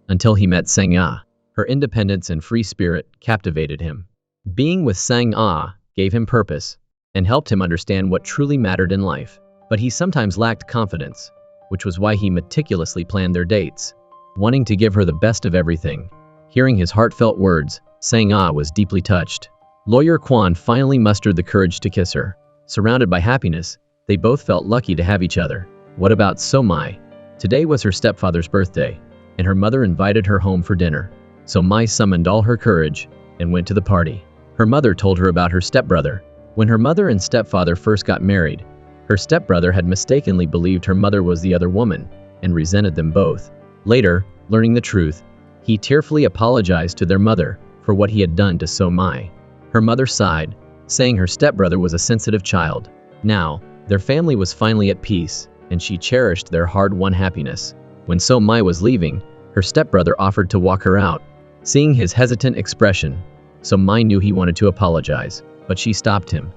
Speaker 1: until he met Sang-ah. Her independence and free spirit captivated him. Being with Sang-ah gave him purpose, and helped him understand what truly mattered in life. But he sometimes lacked confidence, which was why he meticulously planned their dates, wanting to give her the best of everything. Hearing his heartfelt words, Sang-ah was deeply touched. Lawyer Kwon finally mustered the courage to kiss her. Surrounded by happiness, they both felt lucky to have each other. What about So-mai? Today was her stepfather's birthday, and her mother invited her home for dinner. So-mai summoned all her courage and went to the party. Her mother told her about her stepbrother. When her mother and stepfather first got married, her stepbrother had mistakenly believed her mother was the other woman, and resented them both. Later, learning the truth, he tearfully apologized to their mother for what he had done to So Mai. Her mother sighed, saying her stepbrother was a sensitive child. Now, their family was finally at peace, and she cherished their hard-won happiness. When So Mai was leaving, her stepbrother offered to walk her out. Seeing his hesitant expression, So Mai knew he wanted to apologize, but she stopped him.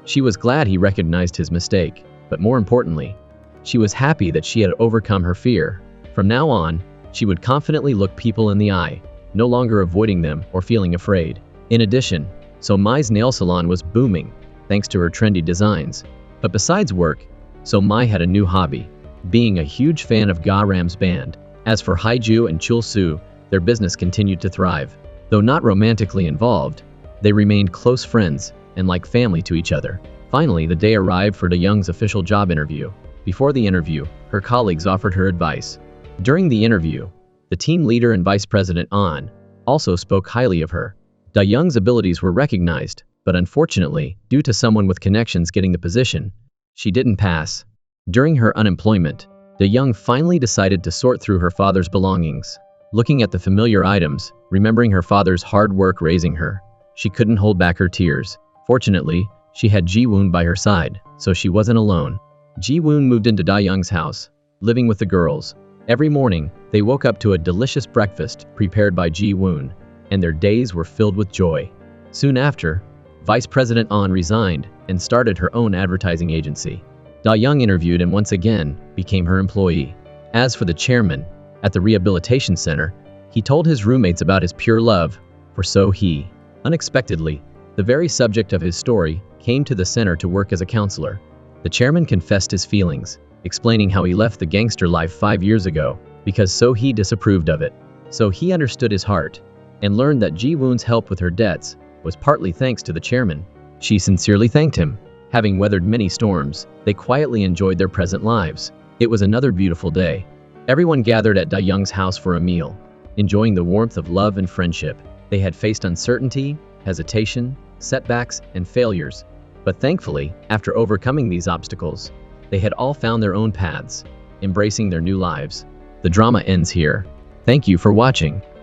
Speaker 1: She was glad he recognized his mistake, but more importantly, she was happy that she had overcome her fear. From now on, she would confidently look people in the eye, no longer avoiding them or feeling afraid. In addition, So Mai's nail salon was booming, thanks to her trendy designs. But besides work, So Mai had a new hobby, being a huge fan of Ga Ram's band. As for Haiju and Chul Su, their business continued to thrive. Though not romantically involved, they remained close friends and like family to each other. Finally, the day arrived for Da Young's official job interview. Before the interview, her colleagues offered her advice. During the interview, the team leader and vice president An also spoke highly of her. Da Young's abilities were recognized, but unfortunately, due to someone with connections getting the position, she didn't pass. During her unemployment, Da Young finally decided to sort through her father's belongings. Looking at the familiar items, remembering her father's hard work raising her, she couldn't hold back her tears. Fortunately, she had Ji-woon by her side, so she wasn't alone. Ji-woon moved into Da Young's house, living with the girls. Every morning, they woke up to a delicious breakfast prepared by Ji-woon, and their days were filled with joy. Soon after, Vice President An resigned and started her own advertising agency. Da Young interviewed and once again became her employee. As for the chairman, at the rehabilitation center, he told his roommates about his pure love for So-hee. Unexpectedly, the very subject of his story came to the center to work as a counselor. The chairman confessed his feelings, explaining how he left the gangster life 5 years ago because So-hee disapproved of it. So-hee understood his heart and learned that Ji-woon's help with her debts was partly thanks to the chairman. She sincerely thanked him. Having weathered many storms, they quietly enjoyed their present lives. It was another beautiful day. Everyone gathered at Da Young's house for a meal, enjoying the warmth of love and friendship. They had faced uncertainty, hesitation, setbacks, and failures. But thankfully, after overcoming these obstacles, they had all found their own paths, embracing their new lives. The drama ends here. Thank you for watching.